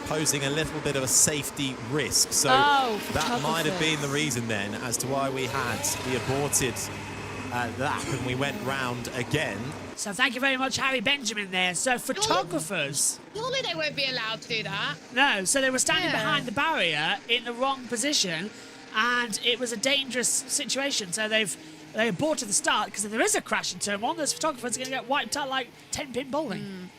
posing a little bit of a safety risk. So that might have been the reason then as to why we had the aborted lap and we went round again. So thank you very much, Harry Benjamin there. So photographers... Surely they won't be allowed to do that. No, so they were standing behind the barrier in the wrong position and it was a dangerous situation. So they aborted the start because if there is a crash in turn 1, those photographers are going to get wiped out like 10-pin bowling.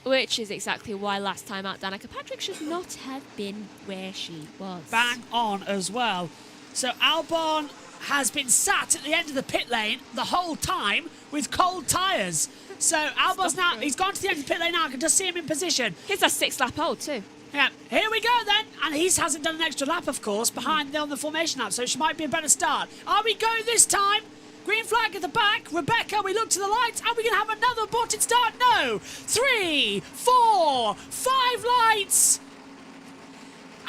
Which is exactly why last time out Danica Patrick should not have been where she was. Bang on as well. So Albon has been sat at the end of the pit lane the whole time with cold tyres. So Albon's now, he's gone to the end of the pit lane now. I can just see him in position. He's a 6-lap old too. Yeah, here we go then. And he hasn't done an extra lap, of course, behind on the formation lap, so it might be a better start. Are we going this time? Green flag at the back. Rebecca, we look to the lights. Are we going to have another aborted start? No. 3, 4, 5 lights.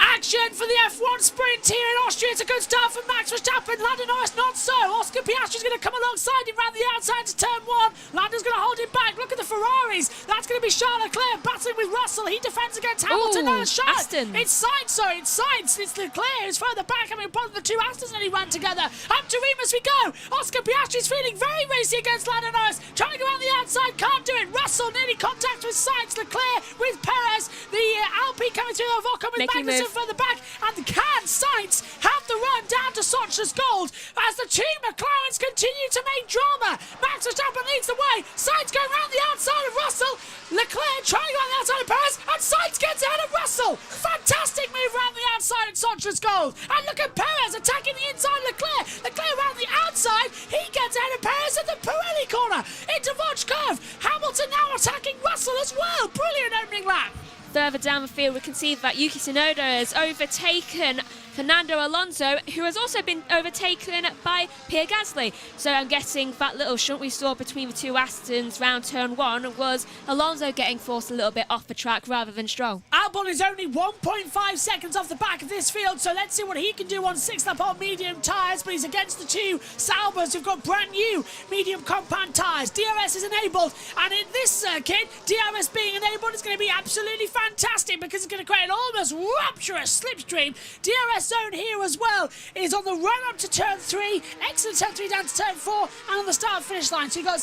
Action for the F1 sprint here in Austria. It's a good start for Max Verstappen. Lando Norris not so. Oscar Piastri's going to come alongside him round the outside to turn 1. Lando's going to hold him back. Look at the Ferraris. That's going to be Charles Leclerc battling with Russell. He defends against Hamilton. Ooh, Aston. It's Sainz, sorry. It's Sainz. It's Leclerc who's further back. I mean, both the two Astons nearly ran together. Up to Remus we go. Oscar Piastri's feeling very racy against Lando Norris. Trying to go around the outside. Can't do it. Russell nearly contact with Sainz. Leclerc with Perez. The Alpine coming through the Volca with Magnussen further back, and can Sainz have the run down to Socha's Gold as the two McLarens continue to make drama. Max Verstappen leads the way. Sainz going around the outside of Russell. Leclerc trying to go on the outside of Perez, and Sainz gets ahead of Russell. Fantastic move around the outside at Socha's Gold. And look at Perez attacking the inside of Leclerc. Leclerc around the outside. He gets ahead of Perez at the Pirelli corner. Into Vodge Curve. Hamilton now attacking Russell as well. Brilliant opening lap. Further down the field, we can see that Yuki Tsunoda has overtaken Fernando Alonso, who has also been overtaken by Pierre Gasly. So I'm guessing that little shunt we saw between the two Astons round turn 1 was Alonso getting forced a little bit off the track rather than Stroll. Albon is only 1.5 seconds off the back of this field, so let's see what he can do on 6th lap on medium tyres, but he's against the two Saubers who've got brand new medium compound tyres. DRS is enabled, and in this circuit, DRS being enabled is going to be absolutely fantastic because it's going to create an almost rapturous slipstream. DRS zone here as well is on the run up to turn 3, exit turn 3 down to turn 4, and on the start finish line. So you've got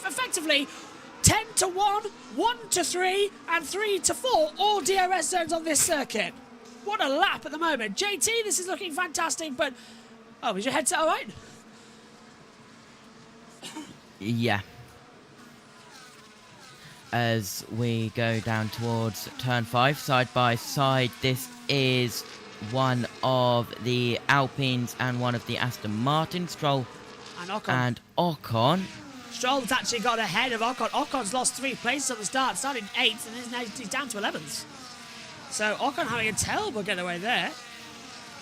effectively 10 to 1, 1 to 3, and 3 to 4, all DRS zones on this circuit. What a lap at the moment. JT, this is looking fantastic, but... Oh, is your headset all right? Yeah. As we go down towards turn 5, side by side, this is one of the Alpines and one of the Aston Martin, Stroll and Ocon. Stroll's actually got ahead of Ocon. Ocon's lost 3 places at the start, started 8th, and now he's down to 11th. So Ocon having a terrible getaway there.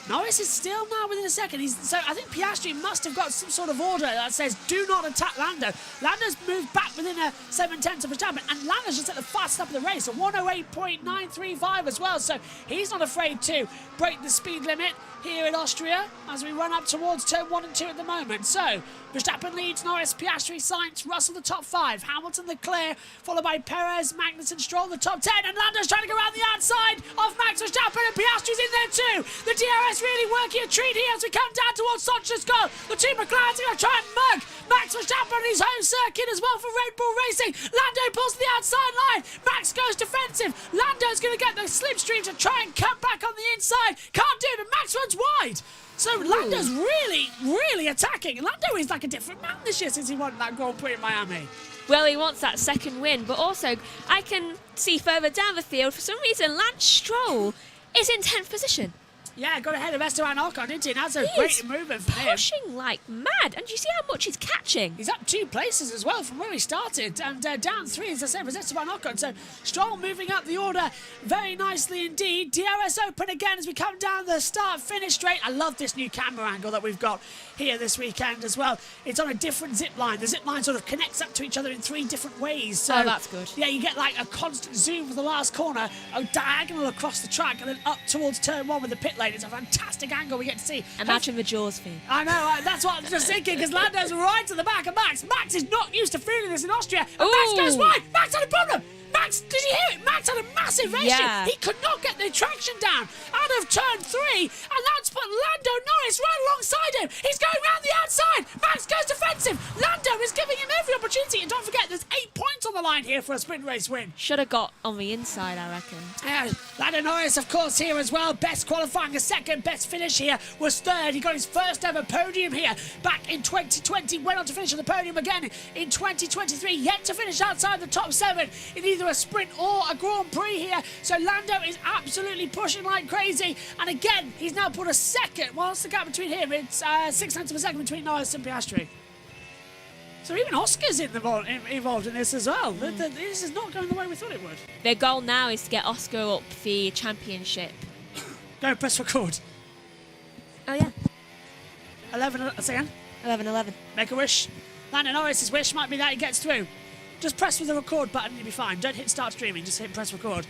Norris is still now within a second. So I think Piastri must have got some sort of order that says do not attack Lando. Lando's moved back within a 7/10 of Verstappen, and Lando's just at the fastest up of the race, a 108.935 as well. So he's not afraid to break the speed limit here in Austria as we run up towards turn 1 and 2 at the moment. So Verstappen leads, Norris, Piastri, Sainz, Russell the top 5, Hamilton, Leclerc, followed by Perez, Magnussen, Stroll the top 10, and Lando's trying to go around the outside of Max Verstappen, and Piastri's in there too. The DRS really working a treat here as we come down towards Socha's Goal. The two McLarens are going to try and mug Max Verstappen on his home circuit as well for Red Bull Racing. Lando pulls to the outside line. Max goes defensive. Lando's going to get the slipstream to try and come back on the inside. Can't do it, and Max runs wide. So Lando's really attacking. Lando is like a different man this year since he won that Grand Prix in Miami. Well, he wants that second win, but also I can see further down the field, for some reason, Lance Stroll is in 10th position. Yeah, got ahead of Esteban Ocon, didn't he? And that's a great movement for him. Pushing like mad. And do you see how much he's catching? He's up 2 places as well from where he started. And down 3, as I said, was Esteban Ocon. So Stroll moving up the order very nicely indeed. DRS open again as we come down the start-finish straight. I love this new camera angle that we've got here this weekend as well. It's on a different zip line. The zip line sort of connects up to each other in 3 different ways. So oh, that's good. Yeah, you get like a constant zoom for the last corner, a diagonal across the track, and then up towards turn 1 with the pit lane. It's a fantastic angle we get to see. Imagine the Jaws thing. I know, that's what I'm just thinking, because Lando's right to the back of Max. Max is not used to feeling this in Austria, and Max goes wide. Max had a problem. Max, did you hear it? Max had a massive issue. Yeah. He could not get the traction down out of turn 3, and that's put Lando Norris right alongside him. He's going round the outside. Max goes defensive. Lando is giving him every opportunity, and don't forget, there's 8 points on the line here for a sprint race win. Should have got on the inside, I reckon. Lando Norris, of course, here as well. Best qualifying, a second. Best finish here was 3rd. He got his first ever podium here back in 2020. Went on to finish on the podium again in 2023. Yet to finish outside the top 7 in either a sprint or a Grand Prix here. So Lando is absolutely pushing like crazy. And again, he's now put a second. What's the gap between him? It's 6/10 of a second between Norris and Piastri. So even Oscar's involved in this as well. This is not going the way we thought it would. Their goal now is to get Oscar up the championship. Go, press record. Oh, yeah. 11, say again. 11. Make a wish. Lando Norris's wish might be that he gets through. Just press with the record button and you'll be fine. Don't hit start streaming, just hit press record.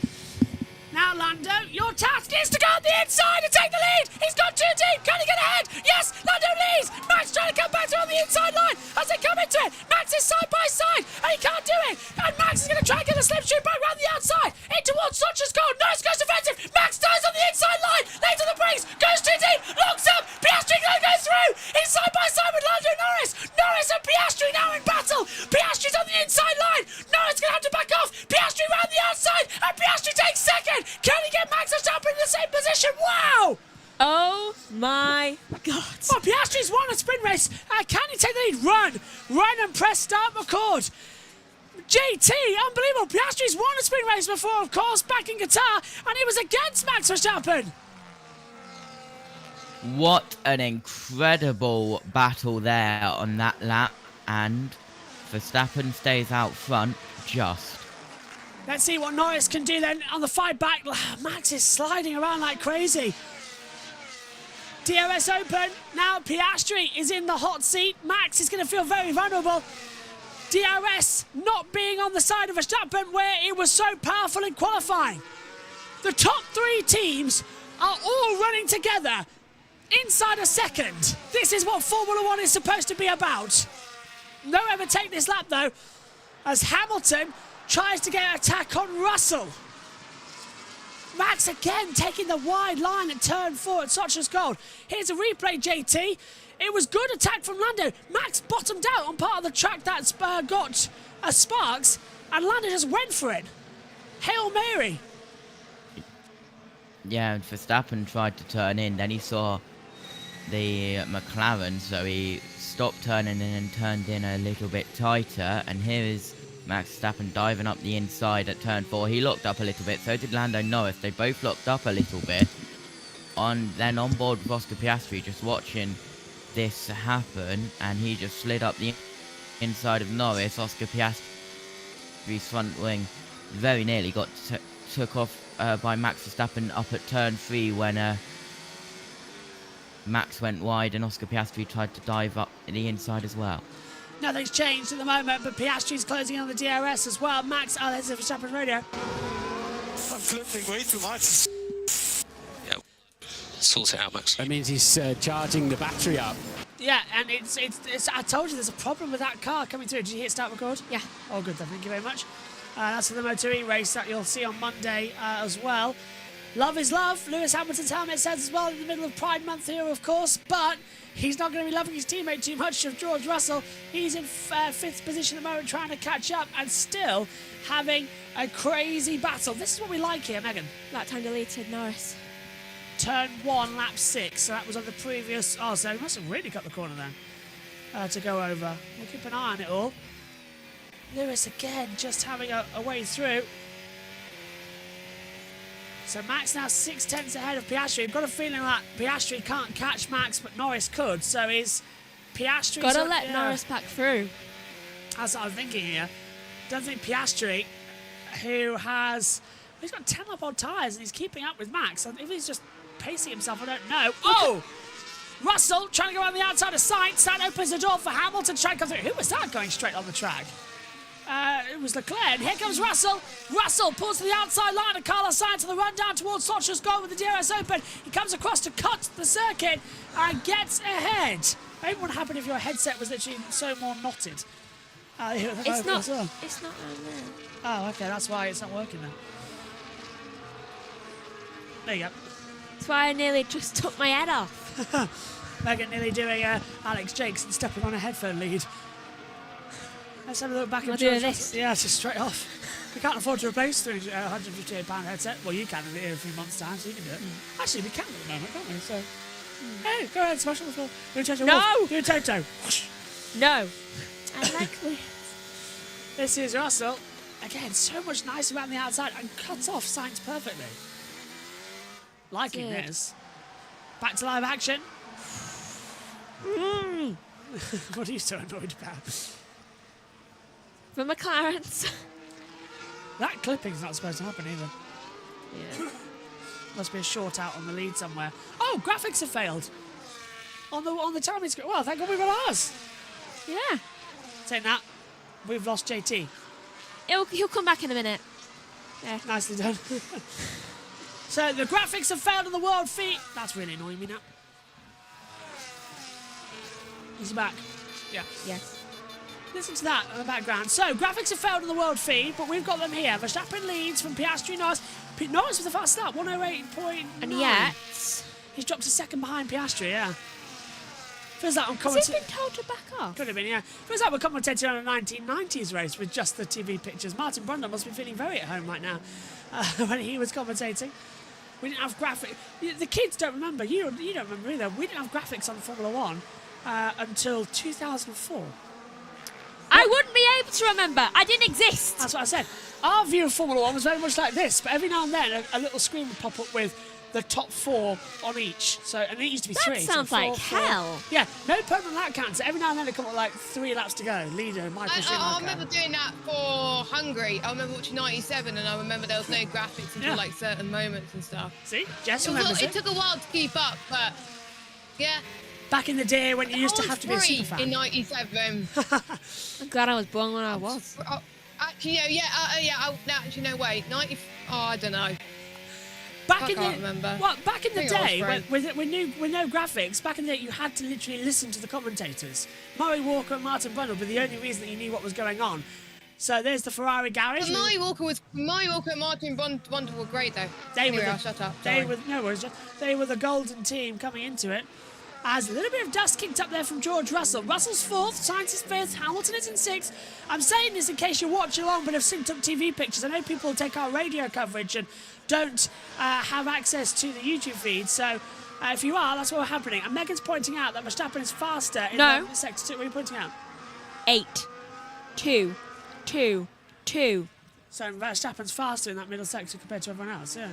Now, Lando, your task is to go on the inside and take the lead. He's gone too deep. Can he get ahead? Yes, Lando leads. Max trying to come back through on the inside line as they come into it. Max is side by side and he can't do it. And Max is going to try and get a slipstream back around the outside. In towards Socha's Goal. Norris goes defensive. Max dies on the inside line. Later the brakes. Goes too deep. Locks up. Piastri going to go through. He's side by side with Lando Norris. Norris and Piastri now in battle. Piastri's on the inside line. Norris going to have to back off. Piastri round the outside. And Piastri takes second. Can he get Max Verstappen in the same position? Wow! Piastri's won a sprint race. Can he take the lead? Run and press start record. JT, unbelievable. Piastri's won a sprint race before, of course, back in Qatar, and it was against Max Verstappen. What an incredible battle there on that lap, and Verstappen stays out front just. Let's see what Norris can do then on the fight back. Max is sliding around like crazy. DRS open. Now Piastri is in the hot seat. Max is going to feel very vulnerable. DRS not being on the side of Verstappen where it was so powerful in qualifying. The top 3 teams are all running together inside a second. This is what Formula 1 is supposed to be about. No overtake this lap though, as Hamilton tries to get an attack on Russell. Max again taking the wide line at turn 4 at Sochi's Gold. Here's a replay, JT. It was good attack from Lando. Max bottomed out on part of the track that got sparks, and Lando just went for it. Hail Mary. Yeah, and Verstappen tried to turn in, then he saw the McLaren, so he stopped turning in and turned in a little bit tighter, and here is Max Verstappen diving up the inside at turn 4. He locked up a little bit, so did Lando Norris. They both locked up a little bit. Then on board with Oscar Piastri, just watching this happen, and he just slid up the inside of Norris. Oscar Piastri's front wing very nearly got took off by Max Verstappen up at turn 3 when Max went wide and Oscar Piastri tried to dive up the inside as well. Nothing's changed at the moment, but Piastri's closing on the DRS as well. Max, there's the Verstappen radio. I'm flipping way too much. Yeah, sort it out, Max. That means he's charging the battery up. Yeah, and it's I told you there's a problem with that car coming through. Did you hit start record? Yeah. Oh, good then. Thank you very much. That's for the Moto3 race that you'll see on Monday as well. Love is love. Lewis Hamilton's helmet says as well in the middle of Pride Month here, of course, but he's not going to be loving his teammate too much of George Russell. He's in 5th position at the moment, trying to catch up and still having a crazy battle. This is what we like here, Megan. Lap time deleted, Norris. Turn 1, lap 6. So that was on the previous... Oh, so he must have really cut the corner then to go over. We'll keep an eye on it all. Lewis again just having a way through. So Max now 6/10 ahead of Piastri. I've got a feeling that Piastri can't catch Max, but Norris could. So is Piastri... Gotta let Norris back through. That's what I'm thinking here. Don't think Piastri, who has... He's got 10 lap on tyres and he's keeping up with Max. If he's just pacing himself, I don't know. Oh! Russell trying to go around the outside of Sainz. That opens the door for Hamilton to try and come through. Who was that going straight on the track? It was Leclerc, and here comes Russell. Russell pulls to the outside line of Carlos Sainz on the run down towards Sochi's Goal with the DRS open. He comes across to cut the circuit and gets ahead. Maybe what would happen if your headset was literally so more knotted. It's not around there. Oh, okay, that's why it's not working then. There you go. That's why I nearly just took my head off. Megan nearly doing Alex Jakes and stepping on a headphone lead. Let's have a look back at this. Yeah, it's just straight off. We can't afford to replace the £158 headset. Well, you can in a few months' time, so you can do it. Actually, we can at the moment, can't we? So, hey, go ahead, smash on the floor. Do a Toto. No! Do a Toto. No. I like this is Russell. Again, so much nicer around the outside and cuts off Sainz perfectly. Liking this. Back to live action. What are you so annoyed about? The McLarens. That clipping's not supposed to happen either. Yeah. Must be a short out on the lead somewhere. Oh, graphics have failed. On the timing screen. Well, thank God we've got ours. Yeah. Saying that, we've lost JT. He'll come back in a minute. Yeah. Nicely done. So the graphics have failed on the world feed. That's really annoying me now. Is he back? Yeah. Yes. Listen to that in the background. So, graphics have failed on the world feed, but we've got them here. Verstappen leads from Piastri, Norris. Norris with a fast start, 108.9. And yet... He's dropped a second behind Piastri, yeah. Feels like I'm commentating... Has he been told to back off? Could have been, yeah. Feels like we're commentating on a 1990s race with just the TV pictures. Martin Brundle must be feeling very at home right now when he was commentating. We didn't have graphics. The kids don't remember. You don't remember either. We didn't have graphics on Formula One until 2004. I wouldn't be able to remember. I didn't exist. That's what I said. Our view of Formula One was very much like this, but every now and then a little screen would pop up with the top 4 on each. So, and it used to be 3. That sounds so 4, like 4. hell. Yeah, no permanent lap counts. So every now and then it come up like 3 laps to go. Leader, Michael Schumacher. I remember doing that for Hungary. I remember watching 97, and I remember there was no graphics until like certain moments and stuff. See, Jess remembers it took a while to keep up, but yeah. Back in the day when you used to have to be a super fan. In 97. I'm glad I was born when I was. Actually, actually, no, wait. I don't know. Back I in can't the remember. Well, back in the day, I was with no graphics, back in the day, you had to literally listen to the commentators. Murray Walker and Martin Brundle were the only reason that you knew what was going on. So there's the Ferrari garage. But Murray Walker and Martin Brundle were great though. I'll shut up. They were no worries. They were the golden team coming into it. As a little bit of dust kicked up there from George Russell. Russell's 4th, Sainz is 5th, Hamilton is in 6th. I'm saying this in case you're watching along but have synced up TV pictures. I know people take our radio coverage and don't have access to the YouTube feed. So if you are, that's what's happening. And Megan's pointing out that Verstappen is faster in the sector 2. What are you pointing out? 8, 2, 2, 2. So Verstappen's faster in that middle sector compared to everyone else, yeah.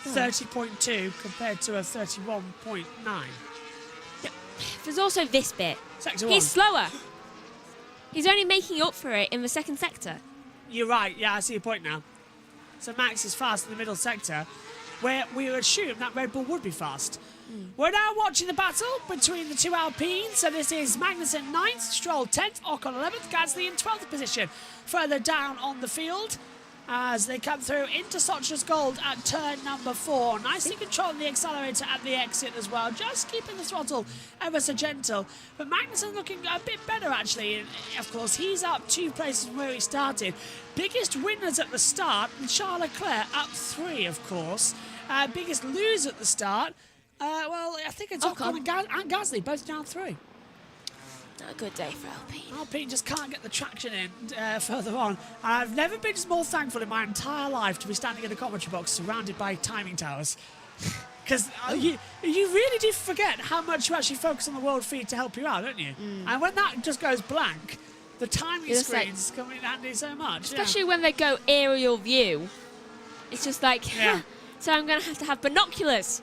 30.2 compared to a 31.9. Yeah. There's also this bit. Sector 1. He's slower. He's only making up for it in the second sector. You're right. Yeah, I see your point now. So Max is fast in the middle sector, where we would assume that Red Bull would be fast. We're now watching the battle between the two Alpines. So this is Magnussen 9th, Stroll 10th, Ocon 11th, Gasly in 12th position. Further down on the field, as they come through into Socha's Gold at turn number 4. Nicely controlling the accelerator at the exit as well, just keeping the throttle ever so gentle. But Magnussen looking a bit better actually. And of course, he's up 2 places from where he started. Biggest winners at the start, Charles Leclerc up 3, of course. Biggest loser at the start, well, I think it's Ocon and Gasly, both down 3. Not a good day for Alpine. Alpine just can't get the traction in further on. And I've never been more thankful in my entire life to be standing in the commentary box surrounded by timing towers. Because you really do forget how much you actually focus on the world feed to help you out, don't you? And when that just goes blank, the timing screens come in handy so much. Especially when they go aerial view. It's just like, so I'm going to have binoculars.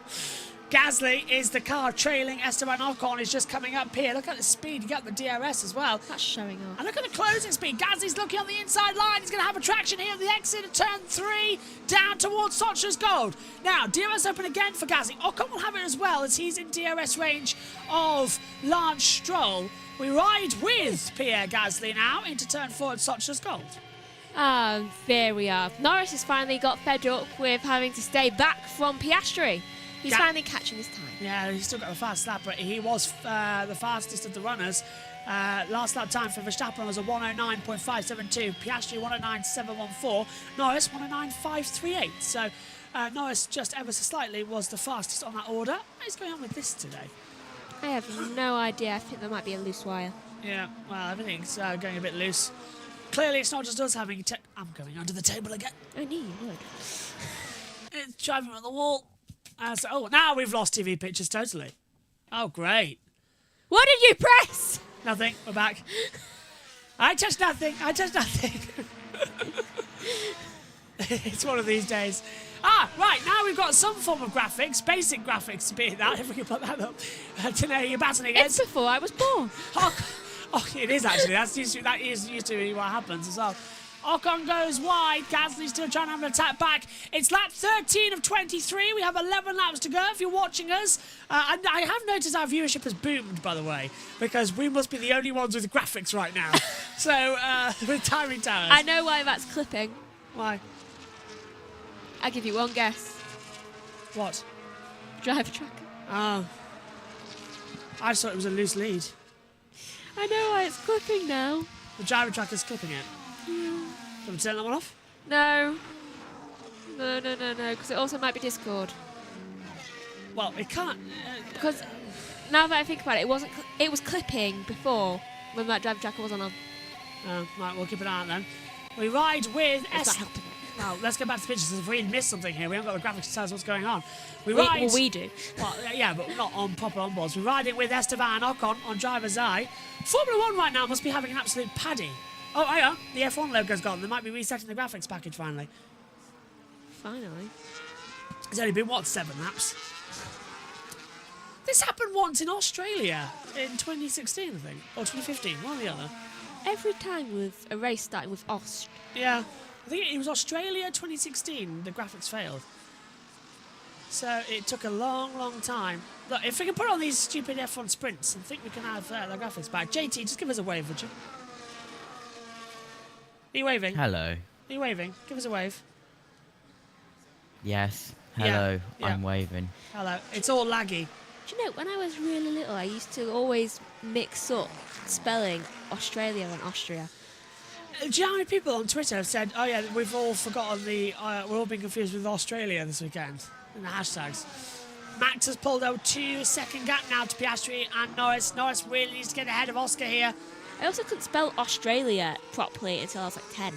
Gasly is the car trailing. Esteban Ocon is just coming up here. Look at the speed. You got the DRS as well. That's showing off. And look at the closing speed. Gasly's looking on the inside line. He's going to have a traction here at the exit of turn 3, down towards Socha's Gold. Now, DRS open again for Gasly. Ocon will have it as well as he's in DRS range of Lance Stroll. We ride with Pierre Gasly now into turn 4 at Socha's Gold. There we are. Norris has finally got fed up with having to stay back from Piastri. He's finally catching his time. Yeah, he's still got a fast lap, but he was the fastest of the runners. Last lap time for Verstappen was a 109.572. Piastri 109.714. Norris 109.538. So Norris just ever so slightly was the fastest on that order. What is going on with this today? I have no idea. I think there might be a loose wire. Yeah, well, everything's going a bit loose. Clearly, it's not just us having I'm going under the table again. I knew you would. It's driving on the wall. Now we've lost TV pictures totally. Oh, great. What did you press? Nothing. We're back. I touched nothing. It's one of these days. Right. Now we've got some form of graphics, basic graphics to be that, if we can put that up. Today you're battling against. It's before I was born. Oh, it is actually. That is used to be what happens as well. Ocon goes wide. Gasly's still trying to have an attack back. It's lap 13 of 23. We have 11 laps to go if you're watching us. And I have noticed our viewership has boomed, by the way, because we must be the only ones with graphics right now. So, with timing towers. I know why that's clipping. Why? I'll give you one guess. What? Driver tracker. Oh. I just thought it was a loose lead. I know why it's clipping now. The driver tracker's clipping it. Do you want to turn that one off? No, because it also might be Discord. Well, it can't. Because now that I think about it, it was clipping before when that driver tracker wasn't on. Right, we'll keep it out then. We ride with Now, let's go back to the pictures. If we missed something here, we haven't got the graphics to tell us what's going on. We do. Well, yeah, but not on proper onboards. We ride it with Esteban Ocon on driver's eye. Formula 1 right now must be having an absolute paddy. Oh, hang on. The F1 logo's gone. They might be resetting the graphics package finally. Finally. It's only been, what, 7 laps? This happened once in Australia in 2016, I think. Or 2015, one or the other. Every time with a race starting with Aust. Yeah. I think it was Australia 2016, the graphics failed. So it took a long, long time. Look, if we can put on these stupid F1 sprints and think we can have the graphics back. JT, just give us a wave, would you? Are you waving? Hello. Are you waving? Give us a wave. Yes. Hello. Yeah. I'm waving. Hello. It's all laggy. Do you know, when I was really little, I used to always mix up spelling Australia and Austria. Do you know how many people on Twitter have said, oh yeah, we've all forgotten we're all being confused with Australia this weekend in the hashtags. Max has pulled out 2-second gap now to Piastri and Norris. Norris really needs to get ahead of Oscar here. I also couldn't spell Australia properly until I was like 10.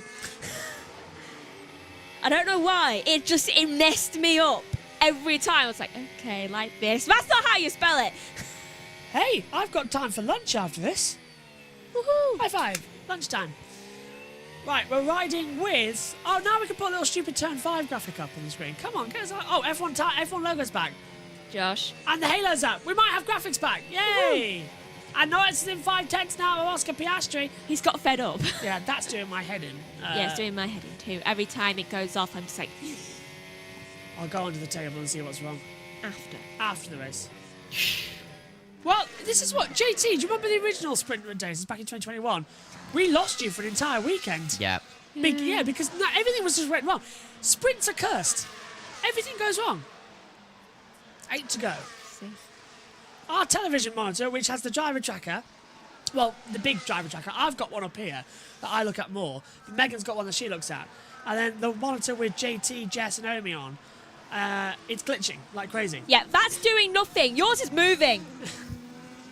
I don't know why. It messed me up every time. I was like, okay, like this. That's not how you spell it. Hey, I've got time for lunch after this. Woohoo! High five. Lunchtime. Right, we're riding with... Oh, now we can put a little stupid Turn 5 graphic up on the screen. Come on, get us... Oh, F1 logo's back. Josh. And the halo's up. We might have graphics back. Yay! And Norris is in 5/10 now of Oscar Piastri. He's got fed up. Yeah, that's doing my head in. Yeah, it's doing my head in too. Every time it goes off, I'm just like... I'll go under the table and see what's wrong. After the race. Well, this is what... JT, do you remember the original sprint races back in 2021? We lost you for an entire weekend. Yeah. Yeah, because everything was just went wrong. Sprints are cursed. Everything goes wrong. 8 to go. Our television monitor, which has the driver tracker, well, the big driver tracker, I've got one up here that I look at more, but Megan's got one that she looks at. And then the monitor with JT, Jess and Omi on, it's glitching like crazy. Yeah, that's doing nothing. Yours is moving.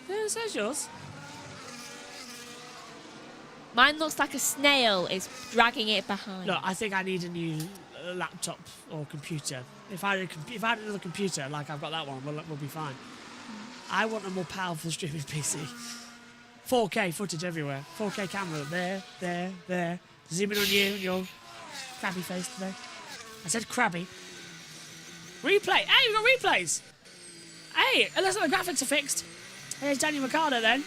Yeah, so's yours. Mine looks like a snail is dragging it behind. Look, I think I need a new laptop or computer. If I had another computer, like I've got that one, we'll be fine. I want a more powerful streaming PC. 4K footage everywhere. 4K camera. There. Zooming on you and your crabby face today. I said crabby. Replay. Hey, we've got replays. Hey, it looks like the graphics are fixed. Here's Daniel Ricciardo then.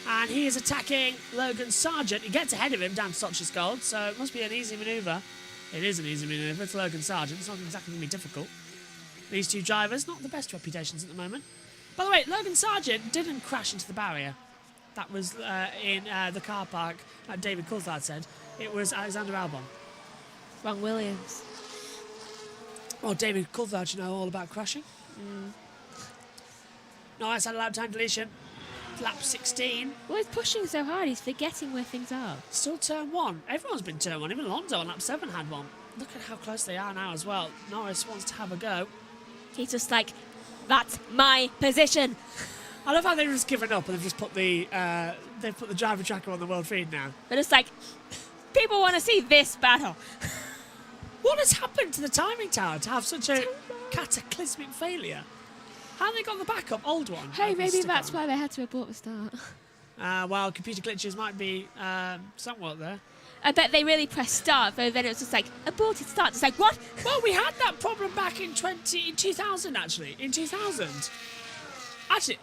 And he is attacking Logan Sargent. He gets ahead of him down to Sochi's Gold, so it must be an easy manoeuvre. It is an easy manoeuvre. It's Logan Sargent. It's not exactly going to be difficult. These two drivers, not the best reputations at the moment. By the way, Logan Sargent didn't crash into the barrier. That was in the car park, like David Coulthard said. It was Alexander Albon. Wrong Williams. Well, David Coulthard should know all about crashing. Nice, had a lap time deletion. Lap 16. Well, he's pushing so hard, he's forgetting where things are. Still turn 1. Everyone's been turn 1. Even Alonso on lap 7 had one. Look at how close they are now as well. Norris wants to have a go. He's just like, that's my position. I love how they've just given up and they've just put the driver tracker on the world feed now. But it's like, people want to see this battle. What has happened to the timing tower to have such a cataclysmic failure? How have they got the backup old one? Hey, maybe that's why they had to abort the start. Well, computer glitches might be somewhat there. I bet they really pressed start, but then it was just like, aborted start. It's like, what? Well, we had that problem back in 2000, actually. In 2000. Actually,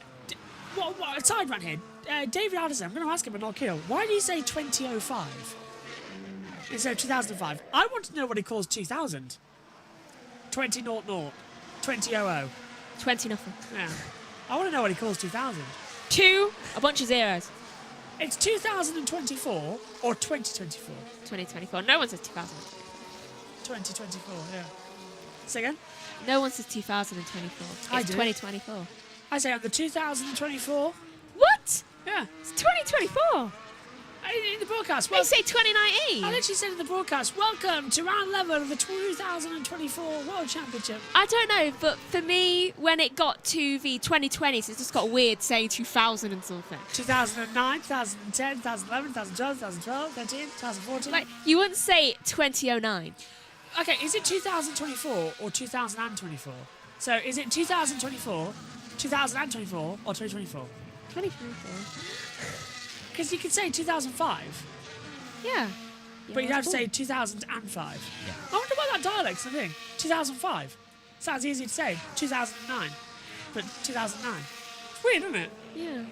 what a side rant here. David Addison, I'm going to ask him and not kill. Why did he say 2005 instead of 2005? I want to know what he calls 2000. 2000. 2000. 20 nothing. Yeah. I want to know what he calls 2000. 2, a bunch of zeros. It's 2024 or 2024? 2024. No one says 2024. 2024, yeah. Say again? No one says 2024. I It's do. 2024. I say on the 2024. What? Yeah. It's 2024. In the broadcast. They say 2019. I literally said in the broadcast, welcome to round 11 of the 2024 World Championship. I don't know, but for me, when it got to the 2020s, it just got weird saying 2000 and something. 2009, 2010, 2011, 2012, 2012, 13, 2014. Like, you wouldn't say 2009. okay, is it 2024 or 2024? So is it 2024, 2024, or 2024? 2024. Because you could say 2005. Yeah. But you'd have to say 2005. Yeah. I wonder why that dialect's the thing. 2005. Sounds easy to say. 2009. But 2009. It's weird, isn't it? Yeah.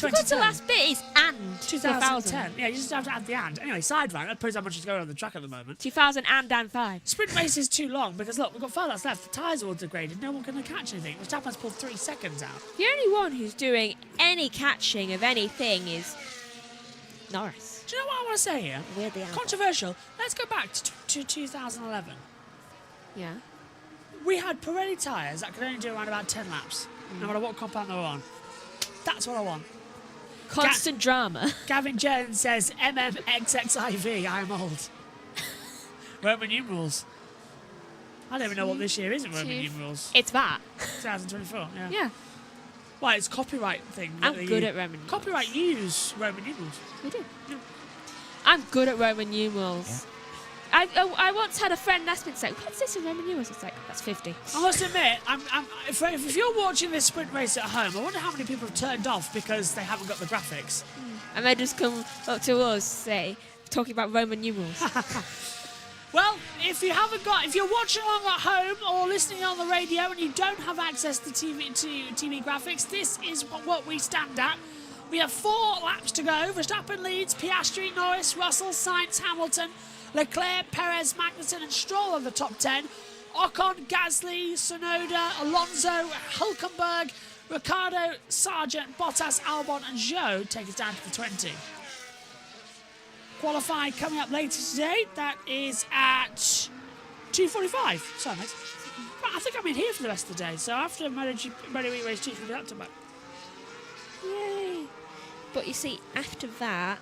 Because the last bit is and 2010. Yeah, you just have to add the and. Anyway, side rank. That proves how much is going on the track at the moment. 2005. Sprint race is too long because, look, we've got 5 laps left. The tyres are all degraded. No one can catch anything. Verstappen's pulled 3 seconds out. The only one who's doing any catching of anything is Norris. Do you know what I want to say here? Weirdly out. Controversial. Let's go back to 2011. Yeah. We had Pirelli tyres that could only do around about 10 laps, no matter what compound they were on. That's what I want. Constant drama. Gavin Jones says, MMXXIV, I'm old. Roman numerals. I don't even know what this year is in Roman numerals. It's that. 2024, yeah. Yeah. Well, it's copyright thing. I'm good at Roman numerals. Copyright use Roman numerals. We do. Yeah. I'm good at Roman numerals. I once had a friend ask me, like, what's this in Roman numerals? It's like, that's 50. I must admit, if you're watching this sprint race at home, I wonder how many people have turned off because they haven't got the graphics. And they just come up to us, say, talking about Roman numerals. Well, if you're watching along at home or listening on the radio and you don't have access to TV graphics, this is what we stand at. We have 4 laps to go. Verstappen leads, Piastri, Norris, Russell, Sainz, Hamilton, Leclerc, Perez, Magnussen and Stroll are the top 10. Ocon, Gasly, Tsunoda, Alonso, Hülkenberg, Ricciardo, Sargent, Bottas, Albon and Zhou take us down to the 20. Qualifying coming up later today. That is at 2:45. Sorry, mate. Right, I think I'm in here for the rest of the day. So after Moto Race 2 can be up to back. Yay. But you see, after that,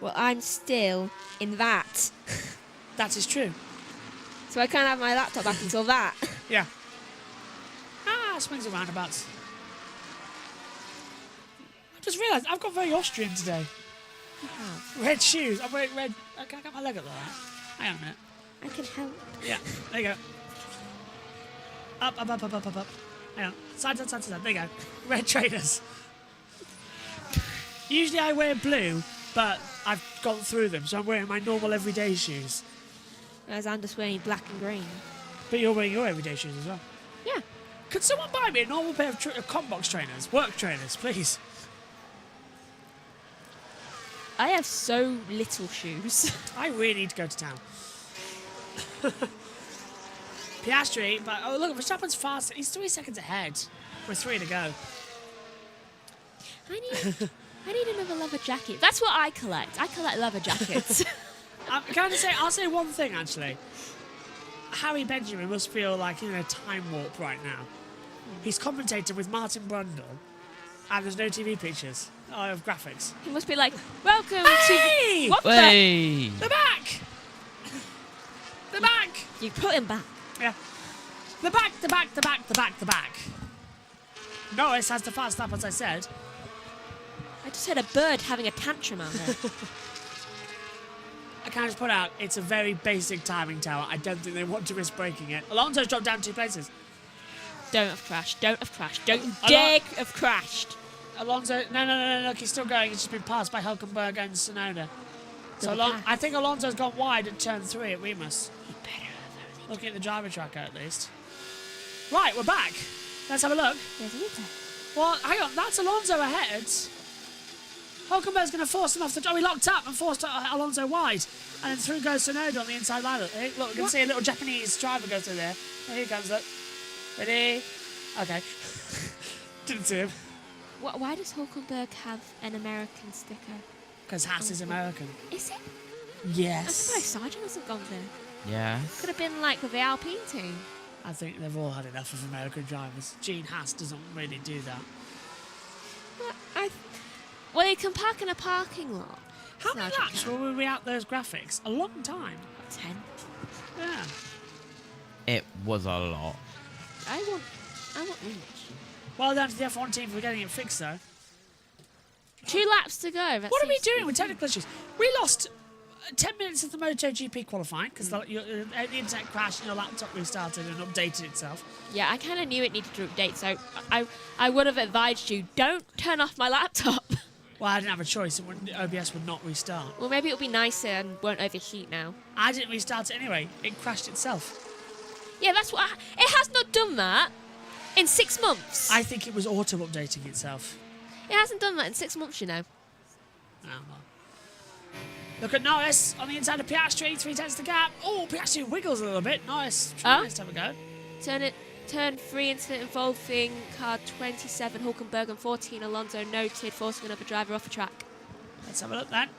well, I'm still in that. That is true. So I can't have my laptop back until that. Yeah. Swings and roundabouts. I just realised I've got very Austrian today. Red shoes. I'm wearing red. Can I get my leg up there? Hang on a minute. I can help. Yeah, there you go. Up. Hang on. Side. There you go. Red trainers. Usually I wear blue, but I've gone through them, so I'm wearing my normal everyday shoes. Whereas I'm just wearing black and green. But you're wearing your everyday shoes as well? Yeah. Could someone buy me a normal pair of Combox trainers? Work trainers, please. I have so little shoes. I really need to go to town. Piastri, but oh look, Verstappen's fast. He's 3 seconds ahead. With 3 to go. I need another leather jacket. That's what I collect. I collect leather jackets. Can I just say? I'll say one thing actually. Harry Benjamin must feel like in a time warp right now. He's commentating with Martin Brundle, and there's no TV pictures of graphics. He must be like, welcome to... What The back! The back! You put him back. Yeah. The back. Norris has the fast lap, as I said. I just had a bird having a tantrum out there. I can just put out, it's a very basic timing tower. I don't think they want to risk breaking it. Alonso's dropped down 2 places. Don't have crashed. Don't dare have crashed. Alonso, no, look, he's still going. He's just been passed by Hülkenberg and Tsunoda. So I think Alonso's gone wide at turn 3 at Remus. Looking at the driver tracker at least. Right, we're back. Let's have a look. Well, hang on, that's Alonso ahead. Hülkenberg's going to force him off the... Oh, he locked up and forced Alonso wide. And then through goes Tsunoda on the inside line. Hey, look, we can see a little Japanese driver go through there. Here he comes, look. Ready? Okay. Didn't see him. Why does Hülkenberg have an American sticker? Because Haas is American. Is it? Yes. I'm surprised Sargent hasn't gone there. Yeah. Could have been like with the Alpine team. I think they've all had enough of American drivers. Gene Haas doesn't really do that. Well, you can park in a parking lot. How many laps were we out those graphics? A long time. 10. Yeah. It was a lot. I want Reach. Well done to the F1 team for getting it fixed, though. 2 laps to go. What are we doing with technical issues? We lost 10 minutes of the MotoGP qualifying because the internet crashed and your laptop restarted and updated itself. Yeah, I kind of knew it needed to update, so I would have advised you, don't turn off my laptop. Well, I didn't have a choice. OBS would not restart. Well, maybe it'll be nicer and won't overheat now. I didn't restart it anyway. It crashed itself. Yeah, that's what... It has not done that in 6 months. I think it was auto-updating itself. It hasn't done that in 6 months, you know. Oh, well. Look at Norris on the inside of Piastri, 3 tenths the gap. Oh, Piastri wiggles a little bit. Norris trying to have a go. Turn 3 incident involving car 27, Hulkenberg, and 14, Alonso noted, forcing another driver off the track. Let's have a look then.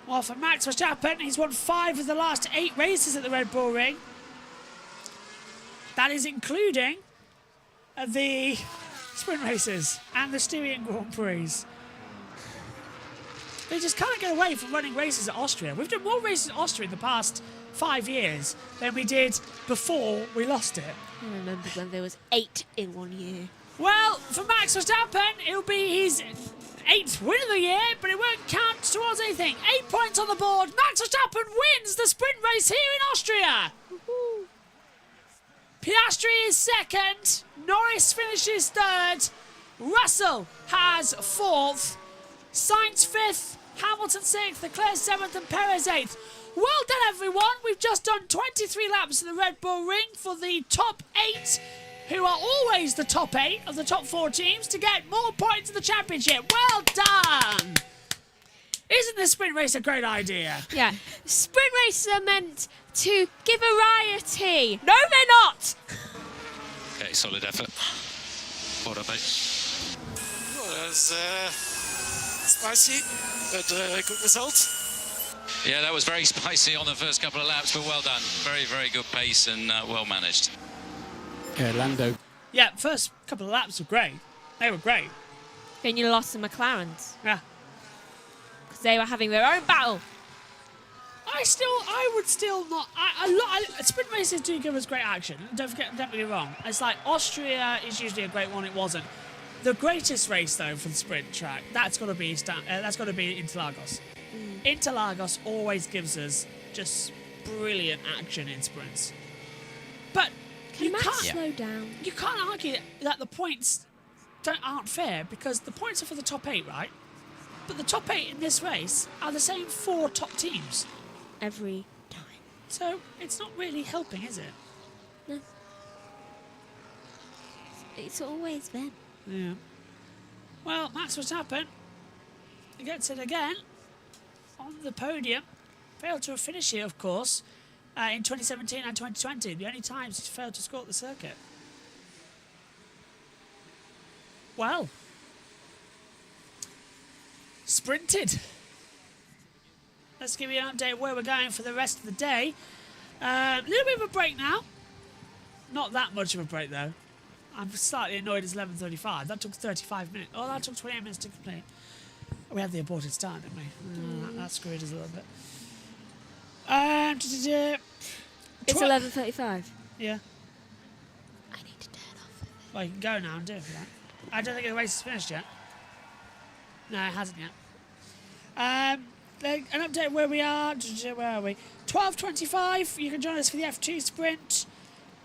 Well, for Max Verstappen, he's won 5 of the last 8 races at the Red Bull Ring. That is including the sprint races and the Styrian Grand Prix. They just can't get away from running races at Austria. We've done more races at Austria in the past 5 years than we did before we lost it. I remember when there was 8 in 1 year. Well, for Max Verstappen, it'll be his 8th win of the year, but it won't count towards anything. 8 points on the board. Max Verstappen wins the sprint race here in Austria. Woohoo. Piastri is 2nd. Norris finishes 3rd. Russell has 4th. Sainz 5th. Hamilton 6th. Leclerc 7th and Perez 8th. Well done, everyone. We've just done 23 laps in the Red Bull Ring for the top 8, who are always the top 8 of the top 4 teams, to get more points in the championship. Well done. Isn't this sprint race a great idea? Yeah. Sprint races are meant to give variety. No, they're not. Okay, solid effort. Well done, mate. Well, that was spicy, but a good result. Yeah, that was very spicy on the first couple of laps, but well done. Very, very good pace and well managed. Yeah, Lando. Yeah, first couple of laps were great. They were great. Then you lost the McLarens. Yeah. Because they were having their own battle. I would still not. Sprint races do give us great action. Don't get me wrong. It's like Austria is usually a great one. It wasn't. The greatest race though for the sprint track, that's got to be Interlagos. Interlagos always gives us just brilliant action in sprints. But Can Max slow down? You can't argue that the points aren't fair, because the points are for the top 8, right? But the top 8 in this race are the same 4 top teams. Every time. So it's not really helping, is it? No. It's always them. Yeah. Well, Max Verstappen gets it again on the podium. Failed to finish here, of course, in 2017 and 2020. The only times he's failed to score at the circuit. Well, sprinted. Let's give you an update where we're going for the rest of the day. A little bit of a break now. Not that much of a break, though. I'm slightly annoyed it's 11:35. That took 35 minutes. Oh, that took 28 minutes to complete. We had the aborted start, didn't we? That screwed us a little bit. It's 11:35. Yeah. I need to turn off. Well, you can go now and do it for that. I don't think the race is finished yet. No, it hasn't yet. An update where we are. Where are we? 12:25. You can join us for the F2 sprint.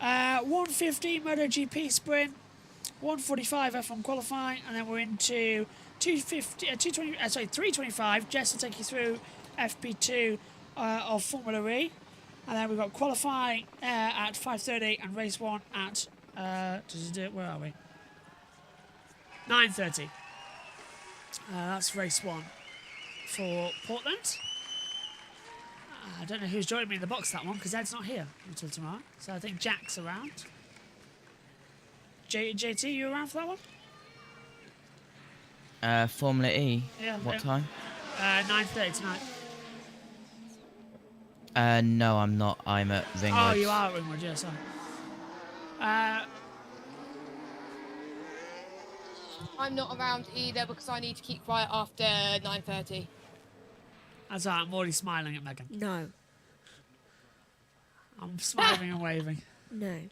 1:15 MotoGP sprint. 1:45 F1 qualifying, and then we're into 3:25. Jess will take you through FP2 of Formula E, and then we've got qualifying at 5:30 and race 1 at where are we? 9:30. That's race 1 for Portland. I don't know who's joining me in the box that one, because Ed's not here until tomorrow. So I think Jack's around. JT, you around for that one? Formula E. Yeah. What time? 9:30 tonight. No, I'm not. I'm at Ringwood. Oh, you are at Ringwood, yeah, sorry. I'm not around either because I need to keep quiet after 9:30. That's all right, I'm already smiling at Megan. No. I'm smiling and waving. No.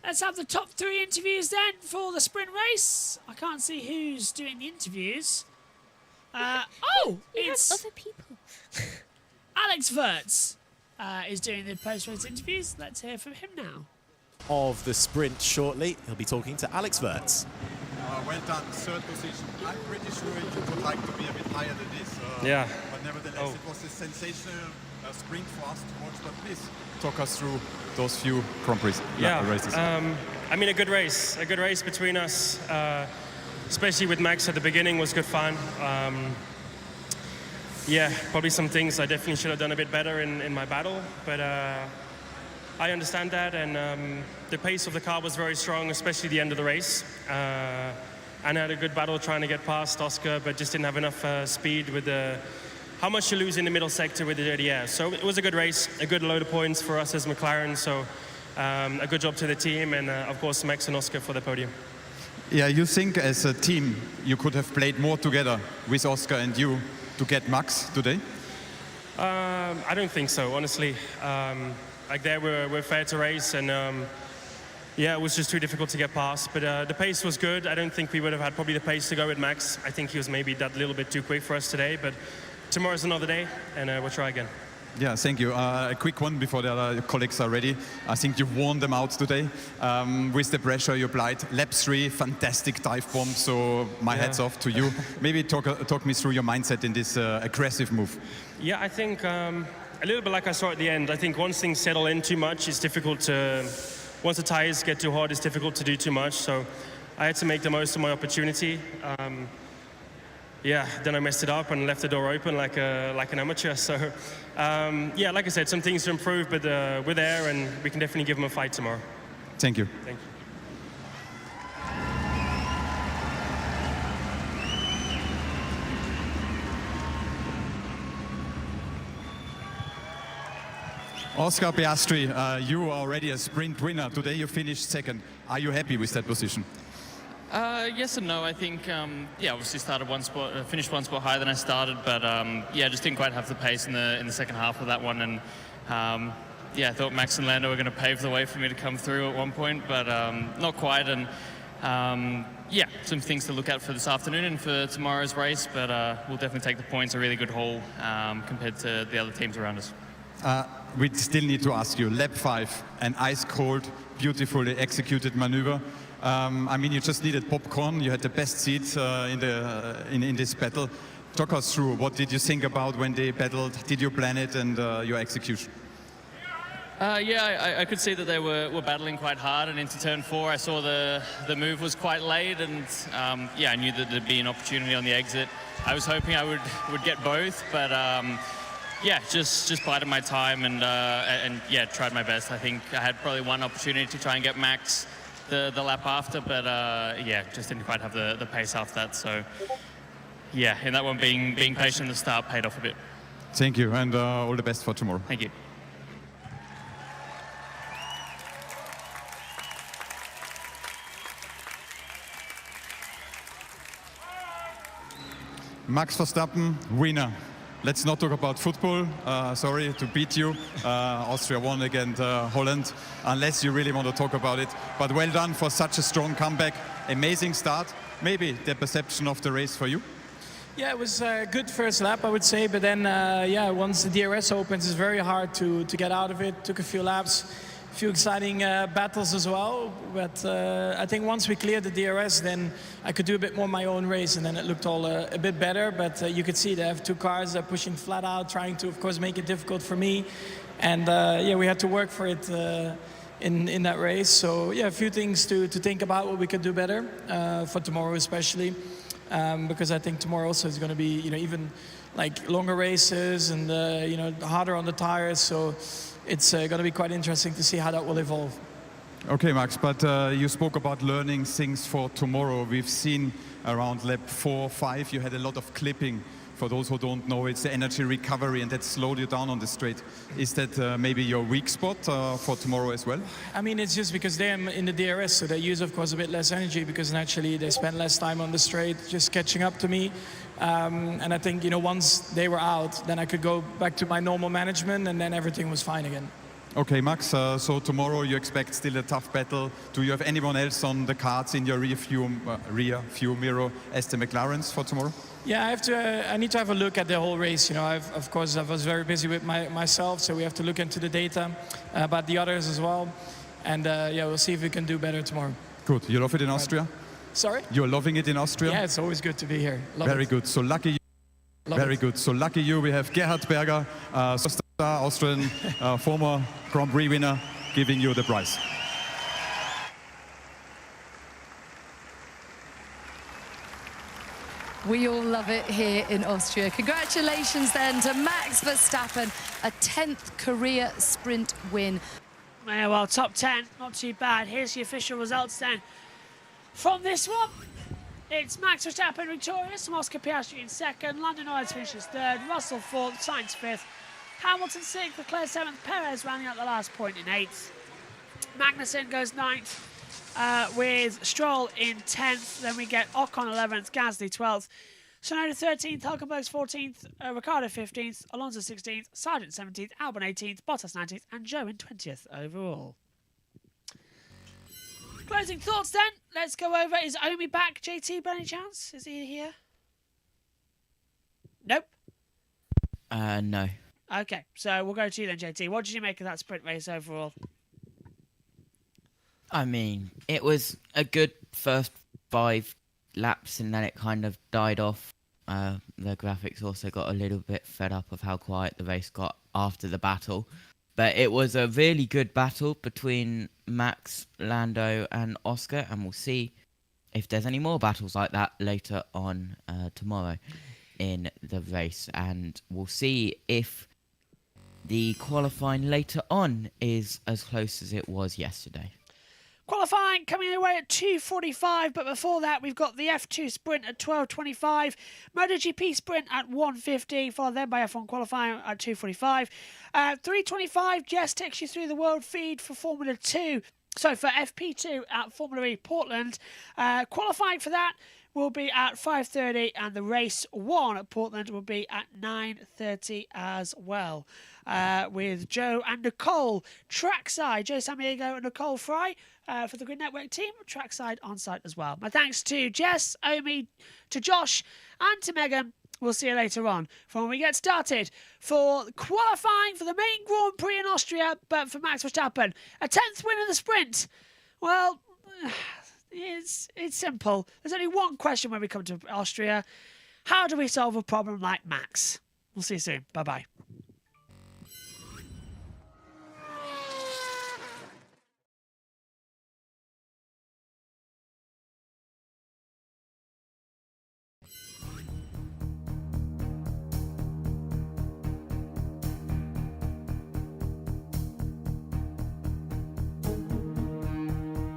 Let's have the top 3 interviews then for the sprint race. I can't see who's doing the interviews. It's other people. Alex Wirtz is doing the post-race interviews. Let's hear from him now. Of the sprint shortly, he'll be talking to Alex Wirtz. Well done, third position. I'm pretty sure you would like to be a bit higher than this. Yeah. But nevertheless, it was a sensational sprint for us to watch. But please talk us through those few Grand Prix races. I mean, a good race between us, especially with Max at the beginning, was good fun. Yeah, probably some things I definitely should have done a bit better in my battle, but I understand that, and the pace of the car was very strong, especially the end of the race. And I had a good battle trying to get past Oscar, but just didn't have enough speed with how much you lose in the middle sector with the dirty air. So it was a good race, a good load of points for us as McLaren, so a good job to the team, and of course Max and Oscar for the podium. Yeah, you think as a team you could have played more together with Oscar and you to get Max today? I don't think so, honestly. Like there, we're fair to race, and yeah, it was just too difficult to get past. But the pace was good. I don't think we would have had probably the pace to go with Max. I think he was maybe that little bit too quick for us today. But tomorrow's another day, and we'll try again. Yeah, thank you. A quick one before the other colleagues are ready. I think you've worn them out today with the pressure you applied. Lap 3, fantastic dive bomb. So my hats off to you. Maybe talk me through your mindset in this aggressive move. Yeah, I think a little bit like I saw at the end. I think once things settle in too much, it's difficult to. Once the tires get too hard, it's difficult to do too much. So I had to make the most of my opportunity. Yeah, then I messed it up and left the door open like an amateur. So, yeah, like I said, some things to improve, but we're there and we can definitely give them a fight tomorrow. Thank you. Thank you. Oscar Piastri, you are already a sprint winner. Today you finished second. Are you happy with that position? Yes and no. I think, yeah, obviously started one spot, finished one spot higher than I started, but yeah, just didn't quite have the pace in the second half of that one. And yeah, I thought Max and Lando were going to pave the way for me to come through at one point, but not quite. And yeah, some things to look at for this afternoon and for tomorrow's race, but we'll definitely take the points. A really good haul compared to the other teams around us. We still need to ask you, lap 5, an ice-cold, beautifully executed maneuver. I mean, you just needed popcorn. You had the best seat in this battle. Talk us through, what did you think about when they battled? Did you plan it and your execution? Yeah, I could see that they were battling quite hard, and into turn 4 I saw the move was quite late, and yeah, I knew that there'd be an opportunity on the exit. I was hoping I would get both, but yeah, just bided my time and yeah, tried my best. I think I had probably one opportunity to try and get Max the lap after, but yeah, just didn't quite have the pace after that. So yeah, in that one, being patient at the start paid off a bit. Thank you, and all the best for tomorrow. Thank you. Max Verstappen, winner. Let's not talk about football. Sorry to beat you. Austria won against Holland, unless you really want to talk about it. But well done for such a strong comeback. Amazing start. Maybe the perception of the race for you? Yeah, it was a good first lap, I would say. But then, yeah, once the DRS opens, it's very hard to get out of it. Took a few laps. A few exciting battles as well, but I think once we cleared the DRS, then I could do a bit more my own race, and then it looked all a bit better. But you could see they have two cars pushing flat out, trying to, of course, make it difficult for me. And yeah, we had to work for it in that race. So yeah, a few things to think about what we could do better for tomorrow, especially because I think tomorrow also is going to be, you know, even like longer races and you know, harder on the tires. So it's going to be quite interesting to see how that will evolve. Okay, Max, but you spoke about learning things for tomorrow. We've seen around lap 4, 5, you had a lot of clipping. For those who don't know, it's the energy recovery, and that slowed you down on the straight. Is that maybe your weak spot for tomorrow as well? I mean, it's just because they're in the DRS, so they use, of course, a bit less energy because naturally they spend less time on the straight, just catching up to me. And I think, you know, once they were out, then I could go back to my normal management, and then everything was fine again. Okay, Max, so tomorrow you expect still a tough battle. Do you have anyone else on the cards in your rear view mirror as the McLarens for tomorrow? Yeah, I need to have a look at the whole race. You know, of course, I was very busy with myself, so we have to look into the data about the others as well. And yeah, we'll see if we can do better tomorrow. Good. You love it in Austria? Sorry? You're loving it in Austria? Yeah, it's always good to be here. Very good. So lucky you. Very good. So lucky you. We have Gerhard Berger, Austrian former Grand Prix winner, giving you the prize. We all love it here in Austria. Congratulations then to Max Verstappen, a 10th career sprint win. Yeah, well, top 10, not too bad. Here's the official results then. From this one, it's Max Verstappen victorious, Oscar Piastri in second, Lando Norris finishes third, Russell fourth, Sainz fifth, Hamilton sixth, Leclerc seventh, Perez rounding out the last point in eighth. Magnussen goes ninth, with Stroll in 10th. Then we get Ocon 11th, Gasly 12th, Tsunoda 13th, Hulkenberg's 14th, Ricciardo 15th, Alonso 16th, Sargent 17th, Albon 18th, Bottas 19th, and Joe in 20th overall. Closing thoughts then. Let's go over. Is Omi back, JT, by any chance? Is he here? Nope. No. Okay, so we'll go to you then, JT. What did you make of that sprint race overall? I mean, it was a good first 5 laps and then it kind of died off. The graphics also got a little bit fed up of how quiet the race got after the battle. But it was a really good battle between Max, Lando and Oscar, and we'll see if there's any more battles like that later on tomorrow in the race. And we'll see if the qualifying later on is as close as it was yesterday. Qualifying coming away at 2:45, but before that we've got the F2 sprint at 12:25, MotoGP sprint at 1:50, followed then by F1 qualifying at 2:45. 3:25, Jess takes you through the world feed for Formula 2. So for FP2 at Formula E Portland, qualifying for that will be at 5:30, and the race 1 at Portland will be at 9:30 as well. With Joe and Nicole trackside, Joe Samaniego and Nicole Fry for the Grid Network team, trackside on site as well. My thanks to Jess, Omi, to Josh and to Megan. We'll see you later on for when we get started for qualifying for the main Grand Prix in Austria, but for Max Verstappen, a 10th win in the sprint. Well, it's simple. There's only one question when we come to Austria. How do we solve a problem like Max? We'll see you soon. Bye-bye.